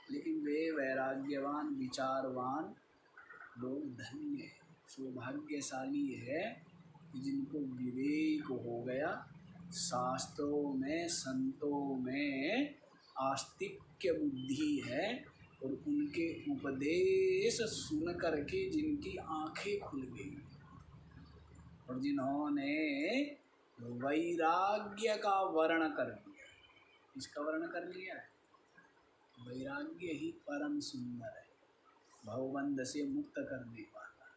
लेकिन वे वैराग्यवान विचारवान लोग धन्य है, सौभाग्यशाली है कि जिनको विवेक हो गया, शास्त्रों में संतों में आस्तिक्य बुद्धि है, और उनके उपदेश सुन करके जिनकी आंखें खुल गई और जिन्होंने वैराग्य का वर्ण कर लिया। इसका वर्ण कर लिया है, वैराग्य ही परम सुंदर है, भवबंध से मुक्त करने वाला है।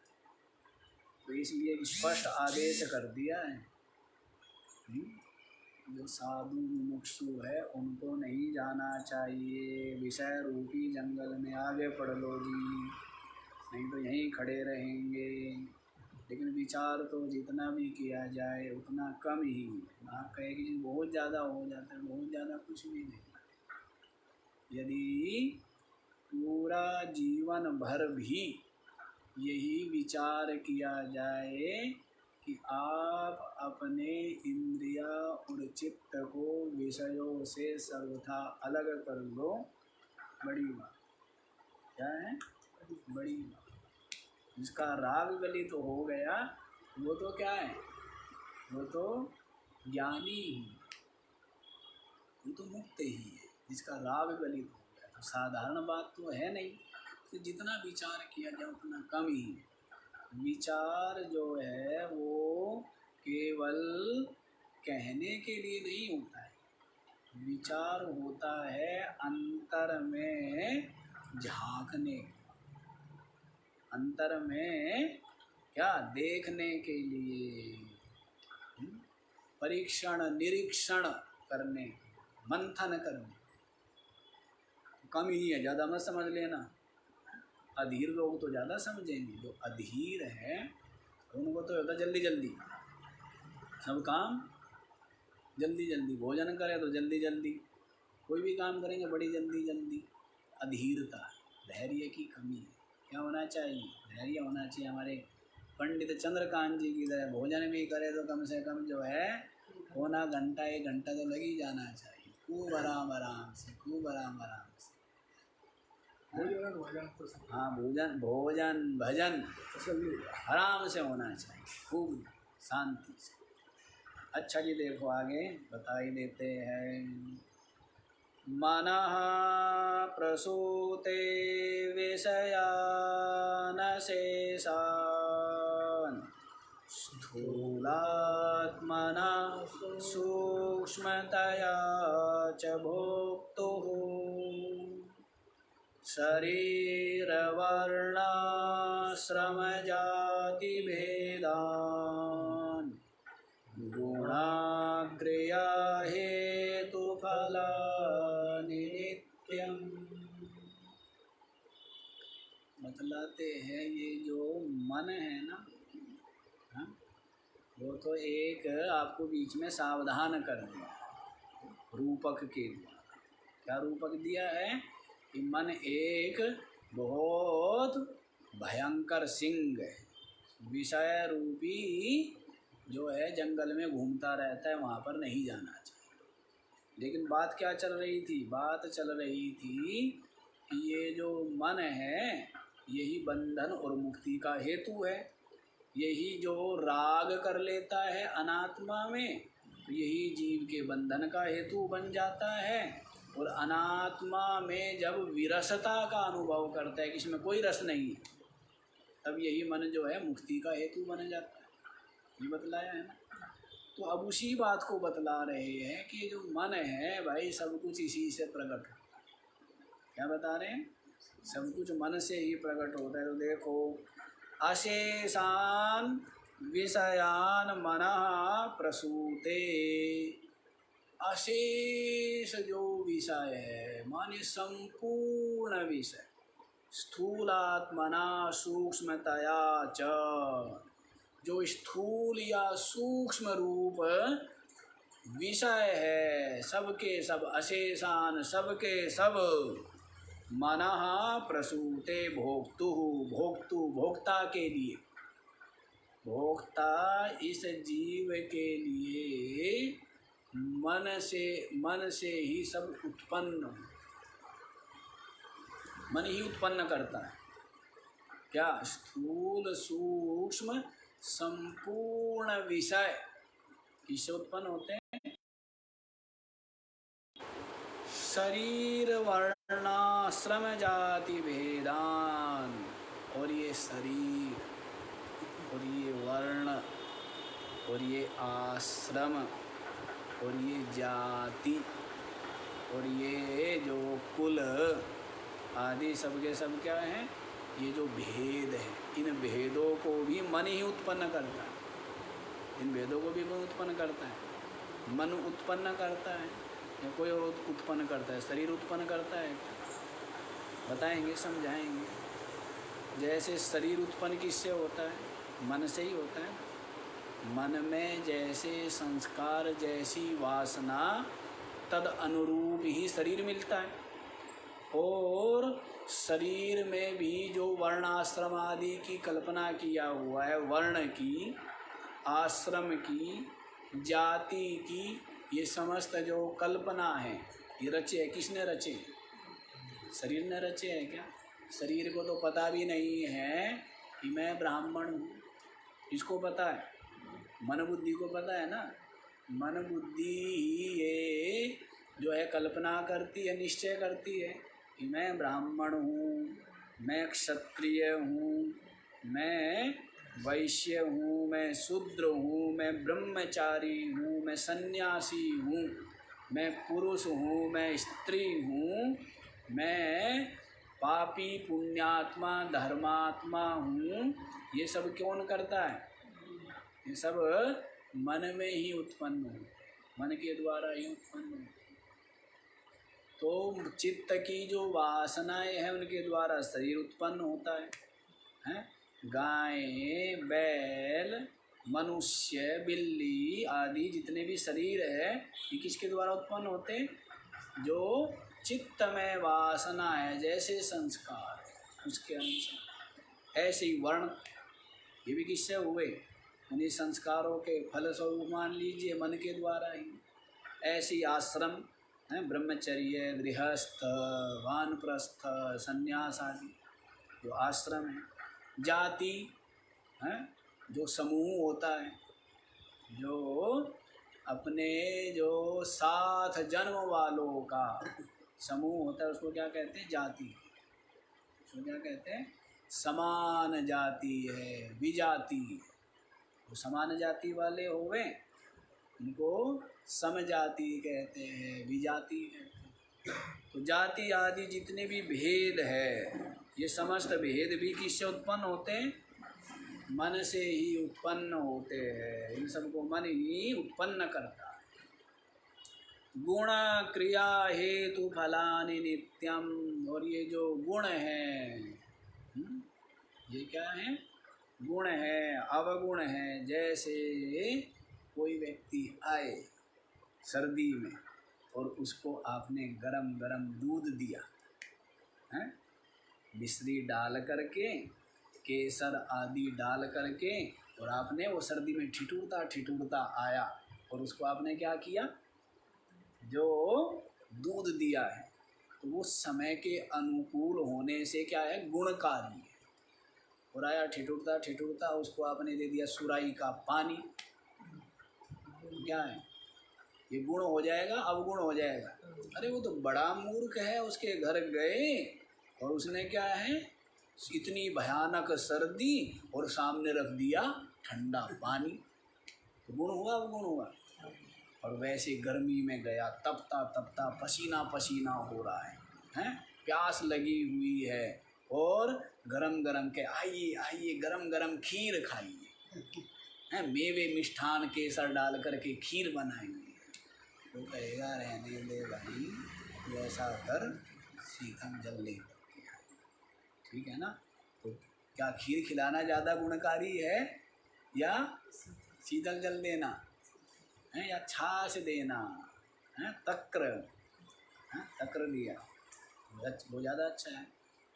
तो इसलिए स्पष्ट आदेश कर दिया है, जो साधु मुमुक्षु है उनको नहीं जाना चाहिए विषय रूपी जंगल में, आगे पढ़ लो जी, नहीं तो यहीं खड़े रहेंगे। लेकिन विचार तो जितना भी किया जाए उतना कम ही। आप कहेंगे कि बहुत ज़्यादा हो जाता है, बहुत ज़्यादा कुछ भी नहीं। यदि पूरा जीवन भर भी यही विचार किया जाए कि आप अपने इंद्रिया और चित्त को विषयों से सर्वथा अलग कर लो, बड़ी बात क्या है? बड़ी बात। जिसका राग गलित हो गया वो तो क्या है? वो तो ज्ञानी ही, वो तो मुक्त ही है, जिसका राग गलित हो गया। तो साधारण बात तो है नहीं कि जितना विचार किया जाए उतना कम ही है। विचार जो है वो केवल कहने के लिए नहीं होता है, विचार होता है अंतर में झांकने, अंतर में क्या देखने के लिए, परीक्षण निरीक्षण करने, मंथन करने। कम ही है, ज़्यादा मत समझ लेना। अधीर लोग तो ज़्यादा समझेंगे, जो अधीर है उनको तो होता जल्दी जल्दी सब काम, जल्दी जल्दी भोजन करें तो जल्दी जल्दी, कोई भी काम करेंगे बड़ी जल्दी जल्दी। अधीरता, धैर्य की कमी है। क्या होना चाहिए? धैर्य होना चाहिए। हमारे पंडित चंद्रकांत जी की तरह भोजन भी करे तो कम से कम जो है पौना घंटा 1 घंटा तो लग ही जाना चाहिए, खूब आराम आराम से, खूब आराम आराम से। हाँ, भोजन भोजन भजन आराम से होना चाहिए, खूब शांति से। अच्छा जी, देखो आगे बता ही देते हैं। मनः प्रसूते विषयान् शेषान् स्थूलात्मना सुविचार्यते। सूक्ष्मतया च भोक्तुः शरीरवर्णाश्रमजातिभेदान् गुणाग्रया हेतुफलानि नित्यम्। बतलाते हैं ये जो मन है ना, हाँ, वो तो एक आपको बीच में सावधान कर दिया रूपक के द्वारा। क्या रूपक दिया है कि मन एक बहुत भयंकर सिंह है, विषय रूपी जो है जंगल में घूमता रहता है, वहाँ पर नहीं जाना चाहिए। लेकिन बात क्या चल रही थी? बात चल रही थी कि ये जो मन है यही बंधन और मुक्ति का हेतु है। यही जो राग कर लेता है अनात्मा में, तो यही जीव के बंधन का हेतु बन जाता है। और अनात्मा में जब विरसता का अनुभव करता है कि इसमें कोई रस नहीं है, तब यही मन जो है मुक्ति का हेतु बन जाता है। ये बतलाया है ना। तो अब उसी बात को बतला रहे हैं कि जो मन है भाई सब कुछ इसी से प्रकट होता है। क्या बता रहे हैं? सब कुछ मन से ही प्रकट होता है। तो देखो, अशेषान विषयान मनः प्रसूते, अशेष जो विषय है माने संपूर्ण विषय, स्थूलात्मना सूक्ष्मतया च, जो स्थूल या सूक्ष्म रूप विषय है सबके सब, अशेषान सबके सब, मनः प्रसूते भोक्तु, भोक्तु भोक्ता के लिए, भोक्ता इस जीव के लिए मन से ही सब उत्पन्न, मन ही उत्पन्न करता है। क्या? स्थूल सूक्ष्म संपूर्ण विषय किससे उत्पन्न होते हैं? शरीर वर्णाश्रम जाति भेदान। और ये शरीर और ये वर्ण और ये आश्रम और ये जाति और ये जो कुल आदि सबके सब क्या हैं? ये जो भेद है, इन भेदों को भी मन ही उत्पन्न करता है। इन भेदों को भी कौन उत्पन्न करता है? मन उत्पन्न करता है या कोई और उत्पन्न करता है? शरीर उत्पन्न करता है? बताएंगे, समझाएंगे। जैसे शरीर उत्पन्न किससे होता है? मन से ही होता है। मन में जैसे संस्कार, जैसी वासना, तद अनुरूप ही शरीर मिलता है। और शरीर में भी जो वर्णाश्रम आदि की कल्पना किया हुआ है, वर्ण की, आश्रम की, जाति की, ये समस्त जो कल्पना है ये रचे है। किसने रचे? शरीर ने रचे है। क्या शरीर को तो पता भी नहीं है कि मैं ब्राह्मण हूँ? इसको पता है? मन बुद्धि को पता है ना। मन बुद्धि ही ये जो है कल्पना करती है, निश्चय करती है कि मैं ब्राह्मण हूँ, मैं क्षत्रिय हूँ, मैं वैश्य हूँ, मैं शूद्र हूँ, मैं ब्रह्मचारी हूँ, मैं सन्यासी हूँ, मैं पुरुष हूँ, मैं स्त्री हूँ, मैं पापी पुण्यात्मा धर्मात्मा हूँ। ये सब कौन करता है? ये सब मन में ही उत्पन्न हो, मन के द्वारा ही उत्पन्न हो। तो चित्त की जो वासनाएं हैं उनके द्वारा शरीर उत्पन्न होता है, हैं? गाय, बैल, मनुष्य, बिल्ली आदि जितने भी शरीर है ये किसके द्वारा उत्पन्न होते हैं? जो चित्त में वासना है, जैसे संस्कार है उसके अनुसार। ऐसे ही वर्ण ये भी किससे हुए? उन्हीं संस्कारों के फल स्वरूप मान लीजिए, मन के द्वारा ही। ऐसी आश्रम है, ब्रह्मचर्य, गृहस्थ, वानप्रस्थ, संन्यास आदि जो आश्रम है। जाति है, जो समूह होता है, जो अपने जो 7 जन्म वालों का समूह होता है, उसको क्या कहते हैं? जाति। उसको क्या कहते हैं? समान जाति है, विजाति। जो समान जाति वाले होवे उनको समजाति कहते हैं, विजाति कहते हैं। तो जाति आदि जितने भी भेद है, ये समस्त भेद भी किससे उत्पन्न होते हैं? मन से ही उत्पन्न होते हैं। इन सबको मन ही उत्पन्न करता है। गुण क्रिया हेतु फलानि नित्यम। और ये जो गुण है, ये क्या है? गुण है, अवगुण है। जैसे कोई व्यक्ति आए सर्दी में और उसको आपने गरम गरम दूध दिया है, मिश्री डाल करके, केसर आदि डाल करके, और आपने वो सर्दी में ठिठुरता ठिठुरता आया और उसको आपने क्या किया? जो दूध दिया है, तो वो समय के अनुकूल होने से क्या है? गुणकारी है। और आया ठिठुरता ठिठुरता, उसको आपने दे दिया सुराई का पानी, क्या है? ये गुण हो जाएगा, अवगुण हो जाएगा। अरे वो तो बड़ा मूर्ख है, उसके घर गए और उसने क्या है? इतनी भयानक सर्दी और सामने रख दिया ठंडा पानी, तो गुण हुआ, अवगुण हुआ। और वैसे गर्मी में गया, तपता तपता पसीना पसीना हो रहा है, हैं? प्यास लगी हुई है, और गरम गरम के आइए आइए गरम गरम खीर खाइए, हैं? मेवे मिष्ठान केसर डाल करके खीर बनाएंगे। तो कहेगा रहने दे भाई, ऐसा कर शीतल जल ले, ठीक है ना? तो क्या खीर खिलाना ज़्यादा गुणकारी है या शीतल जल देना है, या छाछ देना है? तक्र है, तक्र दिया, वो ज़्यादा अच्छा है।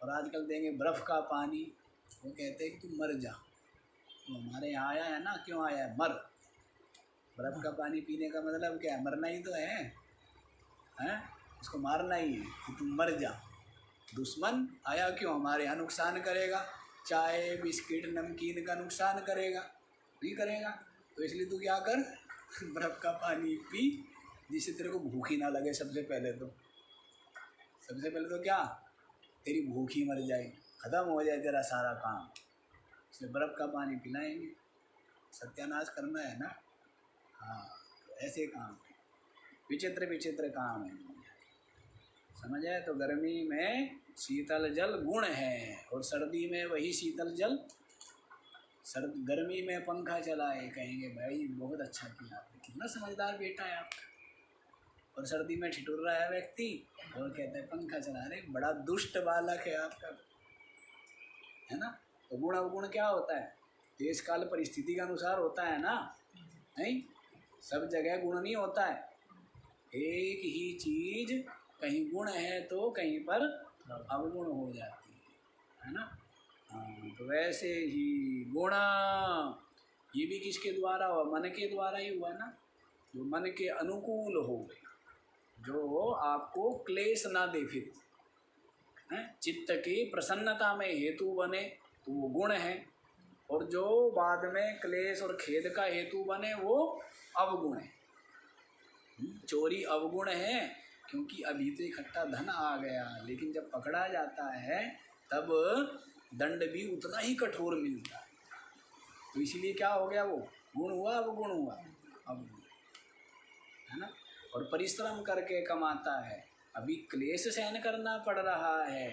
और आजकल देंगे बर्फ़ का पानी, वो कहते हैं कि तू मर जा। तो हमारे यहाँ आया है ना, क्यों आया है? मर। बर्फ़ का पानी पीने का मतलब क्या है? मरना ही तो है, हैं? उसको मारना ही है कि तुम मर जा। दुश्मन आया क्यों? हमारे यहाँ नुकसान करेगा, चाय बिस्किट नमकीन का नुकसान करेगा, नहीं करेगा? तो इसलिए तू क्या कर, बर्फ़ का पानी पी, जिससे तेरे को भूख ही ना लगे। सबसे पहले तो क्या, तेरी भूख ही मर जाए, ख़त्म हो जाए तेरा सारा काम। इसलिए बर्फ़ का पानी पिलाएंगे, सत्यानाश करना है ना। हाँ, तो ऐसे काम है, विचित्र विचित्र काम है, समझ आए? तो गर्मी में शीतल जल गुण है, और सर्दी में वही शीतल जल, गर्मी में पंखा चलाए, कहेंगे भाई बहुत अच्छा किया आपने, कितना समझदार बेटा है आपका। और सर्दी में ठिठुर रहा है व्यक्ति और कहते हैं पंखा चला रहे, बड़ा दुष्ट बालक है आपका, है ना? तो गुण अवगुण क्या होता है? देश काल परिस्थिति के अनुसार होता है ना, नहीं? सब जगह गुण नहीं होता है। एक ही चीज़ कहीं गुण है तो कहीं पर अवगुण हो जाती है ना? हाँ, तो वैसे ही गुण ये भी किसके द्वारा हुआ? मन के द्वारा ही हुआ ना, जो मन के अनुकूल हो, जो आपको क्लेश ना दे, फिर हैं, चित्त की प्रसन्नता में हेतु बने, तो वो गुण है। और जो बाद में क्लेश और खेद का हेतु बने, वो अवगुण है। चोरी अवगुण है, क्योंकि अभी तो इकट्ठा धन आ गया, लेकिन जब पकड़ा जाता है तब दंड भी उतना ही कठोर मिलता है। तो इसलिए क्या हो गया? वो गुण हुआ, अवगुण हुआ, अवगुण, है ना? और परिश्रम करके कमाता है, अभी क्लेश सहन करना पड़ रहा है,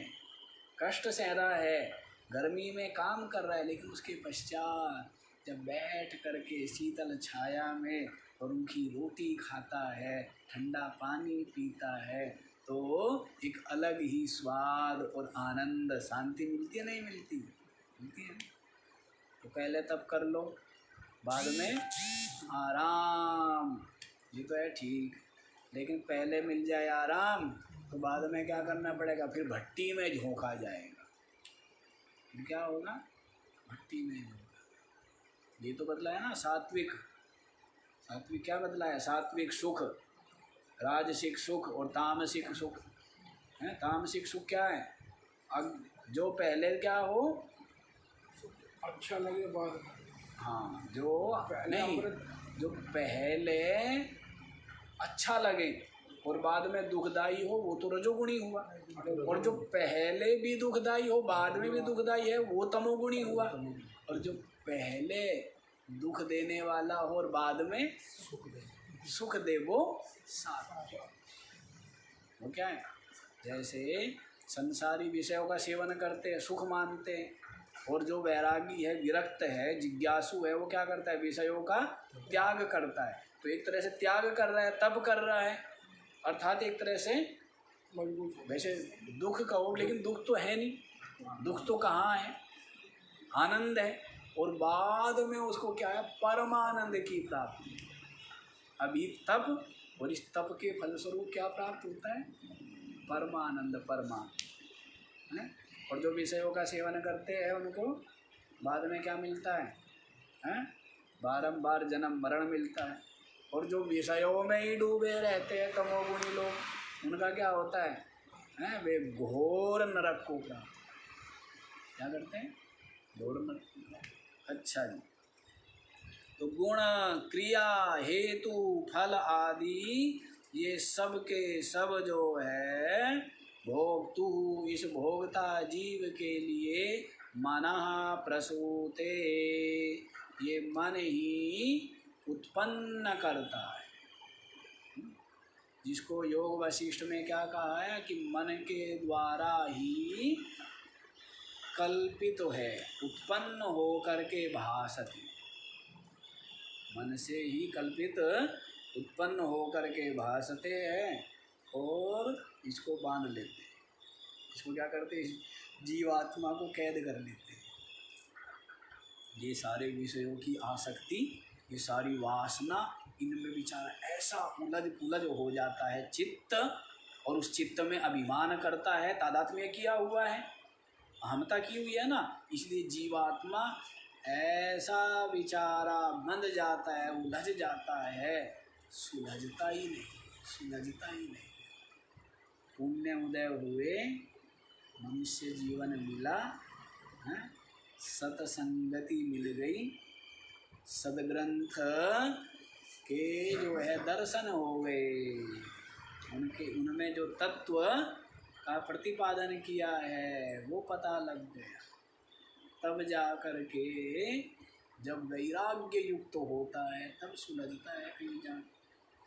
कष्ट सह रहा है, गर्मी में काम कर रहा है, लेकिन उसके पश्चात जब बैठ करके शीतल छाया में रूखी रोटी खाता है, ठंडा पानी पीता है, तो एक अलग ही स्वाद और आनंद, शांति मिलती है, नहीं मिलती? मिलती है। तो पहले तब कर लो, बाद में आराम, ये तो है ठीक, लेकिन पहले मिल जाए आराम तो बाद में क्या करना पड़ेगा? फिर भट्टी में झोंका जाएगा। फिर क्या होगा? भट्टी में झोंका। ये तो बदला है ना सात्विक। सात्विक क्या बदला है? सात्विक सुख, राजसिक सुख और तामसिक सुख है। तामसिक सुख क्या है? अब जो पहले क्या हो, अच्छा लगे बाद में। हाँ, जो नहीं, जो पहले अच्छा लगे और बाद में दुखदाई हो, वो तो रजोगुणी हुआ। और जो पहले भी दुखदाई हो, बाद में भी दुखदाई है, वो तमोगुणी हुआ। और जो पहले दुख देने वाला हो और बाद में सुख दे वो साथ। वो क्या है, जैसे संसारी विषयों का सेवन करते हैं, सुख मानते हैं, और जो वैरागी है, विरक्त है, जिज्ञासु है, वो क्या करता है, विषयों का त्याग करता है। तो एक तरह से त्याग कर रहा है, तप कर रहा है, अर्थात एक तरह से मजबूत है। वैसे दुख कहो, लेकिन दुख तो है नहीं, दुख तो कहाँ है, आनंद है। और बाद में उसको क्या है, परमानंद की प्राप्ति। अभी तप, और इस तप के फलस्वरूप क्या प्राप्त होता है, परमानंद, परमानंद है। और जो विषयों का सेवन करते हैं उनको बाद में क्या मिलता है, हैं, बारंबार जन्म मरण मिलता है। और जो विषयों में ही डूबे रहते हैं तमोगुणी लोग, उनका क्या होता है, हैं, वे घोर नरक को प्राप्त, क्या करते हैं, घोर नरक को प्राप्त। अच्छा जी, तो गुण क्रिया हेतु फल आदि ये सब के सब जो है भोक्तु, इस भोगता जीव के लिए मनः प्रसूते, ये मन ही उत्पन्न करता है। जिसको योग वशिष्ठ में क्या कहा है कि मन के द्वारा ही कल्पित है, उत्पन्न हो करके भासते, मन से ही कल्पित उत्पन्न हो करके भासते हैं, और इसको बांध लेते हैं, इसको क्या करते हैं, जीवात्मा को कैद कर लेते हैं। ये सारे विषयों की आसक्ति, ये सारी वासना, इनमें बेचारा ऐसा उलझ पुलझ हो जाता है चित्त, और उस चित्त में अभिमान करता है, तादात्म्य किया हुआ है, अहमता की हुई है ना, इसलिए जीवात्मा ऐसा बेचारा बंध जाता है, उलझ जाता है, सुलझता ही नहीं, सुलझता ही नहीं। पुण्य उदय हुए, मनुष्य जीवन मिला, है, सतसंगति मिल गई, सदग्रंथ के जो है दर्शन हो गए, उनमें जो तत्व का प्रतिपादन किया है वो पता लग गया, तब जा कर के जब वैराग्य युक्त होता है तब सुलझता है कहीं जा।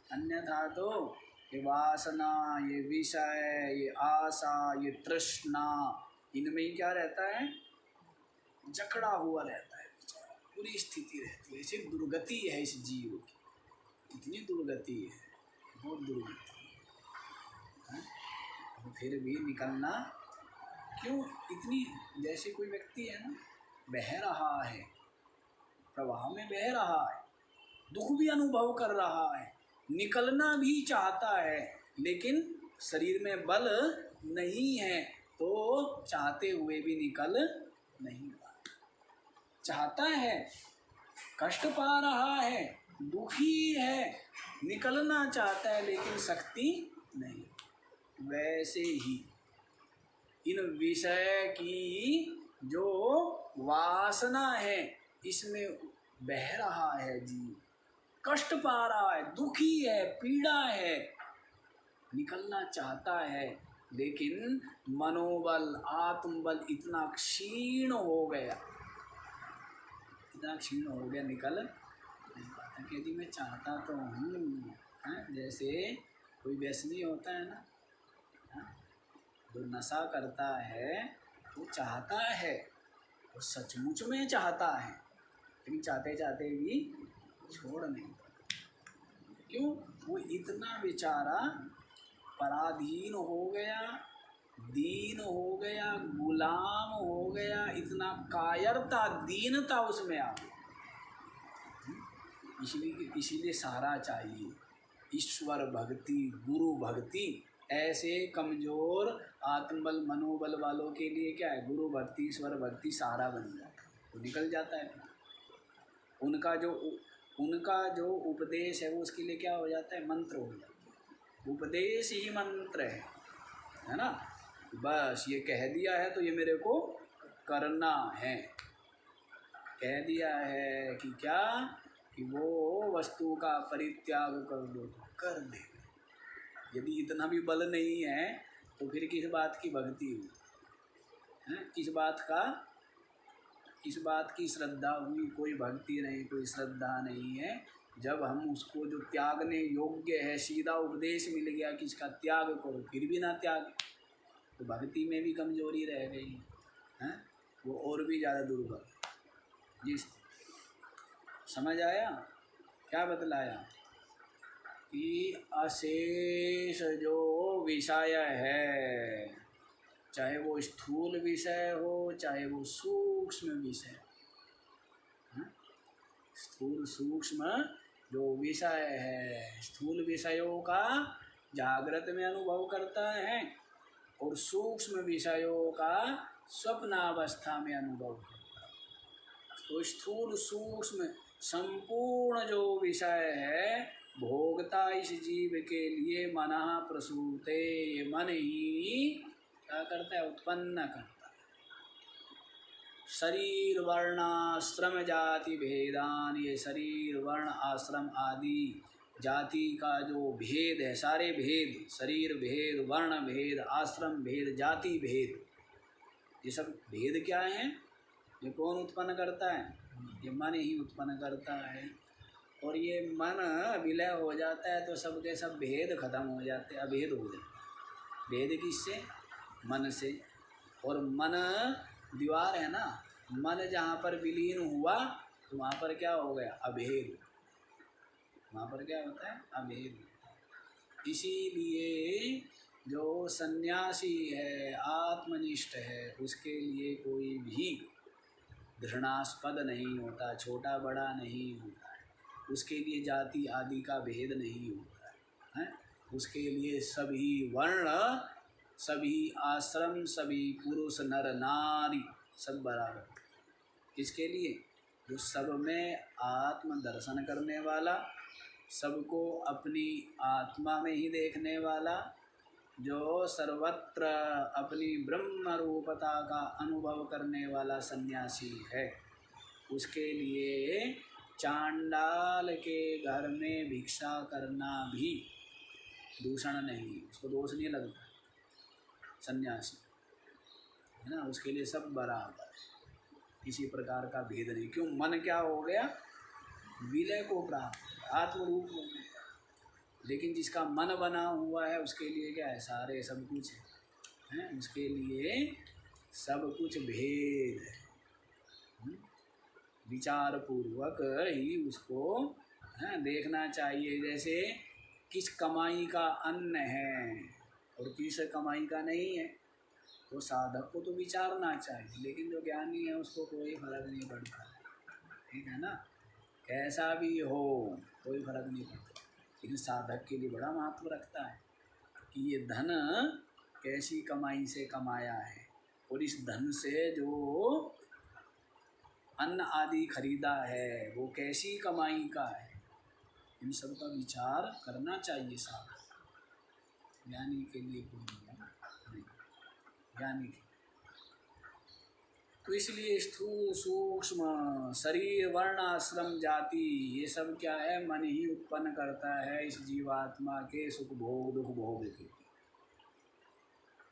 अन्यथा तो ये वासना, ये विषय, ये आशा, ये तृष्णा, इनमें ही क्या रहता है, जकड़ा हुआ रहता है, पूरी स्थिति रहती है। ऐसी दुर्गति है इस जीव की, इतनी दुर्गति है, बहुत दुर्गति है। तो फिर भी निकलना क्यों, इतनी, जैसे कोई व्यक्ति है ना, बह रहा है, प्रवाह में बह रहा है, दुख भी अनुभव कर रहा है, निकलना भी चाहता है, लेकिन शरीर में बल नहीं है, तो चाहते हुए भी निकल नहीं पा, चाहता है, कष्ट पा रहा है, दुखी है, निकलना चाहता है, लेकिन शक्ति नहीं। वैसे ही इन विषय की जो वासना है, इसमें बह रहा है जीव, कष्ट पा रहा है, दुखी है, पीड़ा है, निकलना चाहता है, लेकिन मनोबल, आत्मबल इतना क्षीण हो गया, इतना क्षीण हो गया, निकल नहीं पाता। कहती मैं चाहता तो हूँ, जैसे कोई व्यसनी होता है ना, जो नशा करता है वो चाहता है, वो सचमुच में चाहता है, लेकिन चाहते चाहते भी छोड़ नहीं पाता। क्यों, वो इतना बेचारा पराधीन हो गया, दीन हो गया, गुलाम हो गया, इतना कायरता, दीनता उसमें आ गई। इसीलिए सहारा चाहिए, ईश्वर भक्ति, गुरु भक्ति। ऐसे कमज़ोर आत्मबल मनोबल वालों के लिए क्या है, गुरु भक्ति, ईश्वर भक्ति सहारा बन जाता है, वो निकल जाता है। उनका जो उपदेश है वो उसके लिए क्या हो जाता है, मंत्र हो जाता है। उपदेश ही मंत्र है ना, बस ये कह दिया है तो ये मेरे को करना है, कह दिया है कि क्या, कि वो वस्तु का परित्याग कर दो तो कर दे। यदि इतना भी बल नहीं है तो फिर किस बात की भक्ति हुई है, किस बात की श्रद्धा हुई, कोई भक्ति नहीं, कोई श्रद्धा नहीं है, जब हम उसको जो त्यागने योग्य है सीधा उपदेश मिल गया कि इसका त्याग करो फिर भी ना त्याग, तो भक्ति में भी कमजोरी रह गई है, वो और भी ज़्यादा दुर्बल। जिस समझ आया क्या बतलाया कि अशेष जो विषय है, चाहे वो स्थूल विषय हो चाहे वो सूक्ष्म विषय, स्थूल सूक्ष्म जो विषय है, स्थूल विषयों का जागृत में अनुभव करता है और सूक्ष्म विषयों का स्वप्नावस्था में अनुभव करता है। तो स्थूल सूक्ष्म संपूर्ण जो विषय है भोगता इस जीव के लिए मनः प्रसूते, ये मन ही क्या करता है, उत्पन्न करता है। शरीर वर्ण आश्रम जाति भेदान, ये शरीर वर्ण आश्रम आदि जाति का जो भेद है, सारे भेद, शरीर भेद, वर्ण भेद, आश्रम भेद, जाति भेद, ये सब भेद क्या है, ये कौन उत्पन्न करता है, ये मन ही उत्पन्न करता है। और ये मन विलय हो जाता है तो सबके सब भेद खत्म हो जाते हैं, अभेद हो जाते हैं। भेद किससे, मन से। और मन दीवार है ना, मन जहाँ पर विलीन हुआ तो वहाँ पर क्या हो गया, अभेद, वहाँ पर क्या होता है, अभेद। इसीलिए जो सन्यासी है, आत्मनिष्ठ है, उसके लिए कोई भी घृणास्पद नहीं होता, छोटा बड़ा नहीं होता है, उसके लिए जाति आदि का भेद नहीं होता है, उसके लिए सभी वर्ण, सभी आश्रम, सभी पुरुष नर नारी सब बराबर। किसके लिए, जो सब में आत्म दर्शन करने वाला, सबको अपनी आत्मा में ही देखने वाला, जो सर्वत्र अपनी ब्रह्म रूपता का अनुभव करने वाला सन्यासी है, उसके लिए चांडाल के घर में भिक्षा करना भी दूषण नहीं, उसको दोष नहीं लगता, सन्यासी है ना, उसके लिए सब बराबर, किसी प्रकार का भेद नहीं। क्यों, मन क्या हो गया, विलय को प्राप्त, आत्मरूप हो गया। लेकिन जिसका मन बना हुआ है उसके लिए क्या है, सारे सब कुछ है, उसके लिए सब कुछ भेद है। विचार पूर्वक ही उसको देखना चाहिए। जैसे किस कमाई का अन्न है और किस कमाई का नहीं है, तो साधक को तो विचारना चाहिए, लेकिन जो ज्ञानी है उसको कोई फर्क नहीं पड़ता, ठीक है ना, कैसा भी हो कोई फर्क नहीं पड़ता। लेकिन साधक के लिए बड़ा महत्व रखता है कि ये धन कैसी कमाई से कमाया है और इस धन से जो अन्न आदि खरीदा है वो कैसी कमाई का है, इन सब का विचार करना चाहिए साधक। ज्ञानी के लिए कोई नहीं, ज्ञानी के। तो इसलिए स्थूल सूक्ष्म शरीर वर्ण आश्रम जाति ये सब क्या है, मन ही उत्पन्न करता है इस जीवात्मा के सुख भोग दुख भोग के।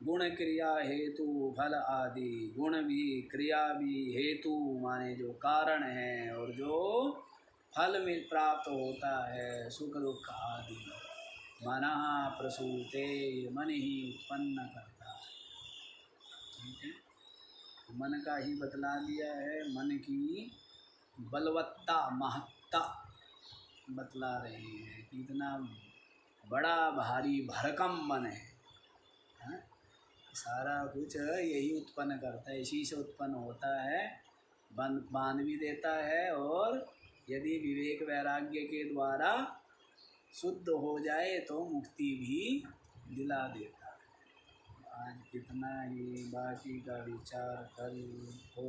गुण क्रिया हेतु फल आदि, गुण भी क्रिया भी हेतु माने जो कारण है, और जो फल में प्राप्त होता है सुख दुख आदि, मनः प्रसूते, मन ही उत्पन्न करता है। ठीक है, मन का ही बतला दिया है, मन की बलवत्ता महत्ता बतला रहे हैं कि इतना बड़ा भारी भरकम मन है, हाँ? सारा कुछ यही उत्पन्न करता है, इसी से उत्पन्न होता है, बांध भी देता है, और यदि विवेक वैराग्य के द्वारा शुद्ध हो जाए तो मुक्ति भी दिला देता है। आज इतना ही, बाकी का विचार कल हो।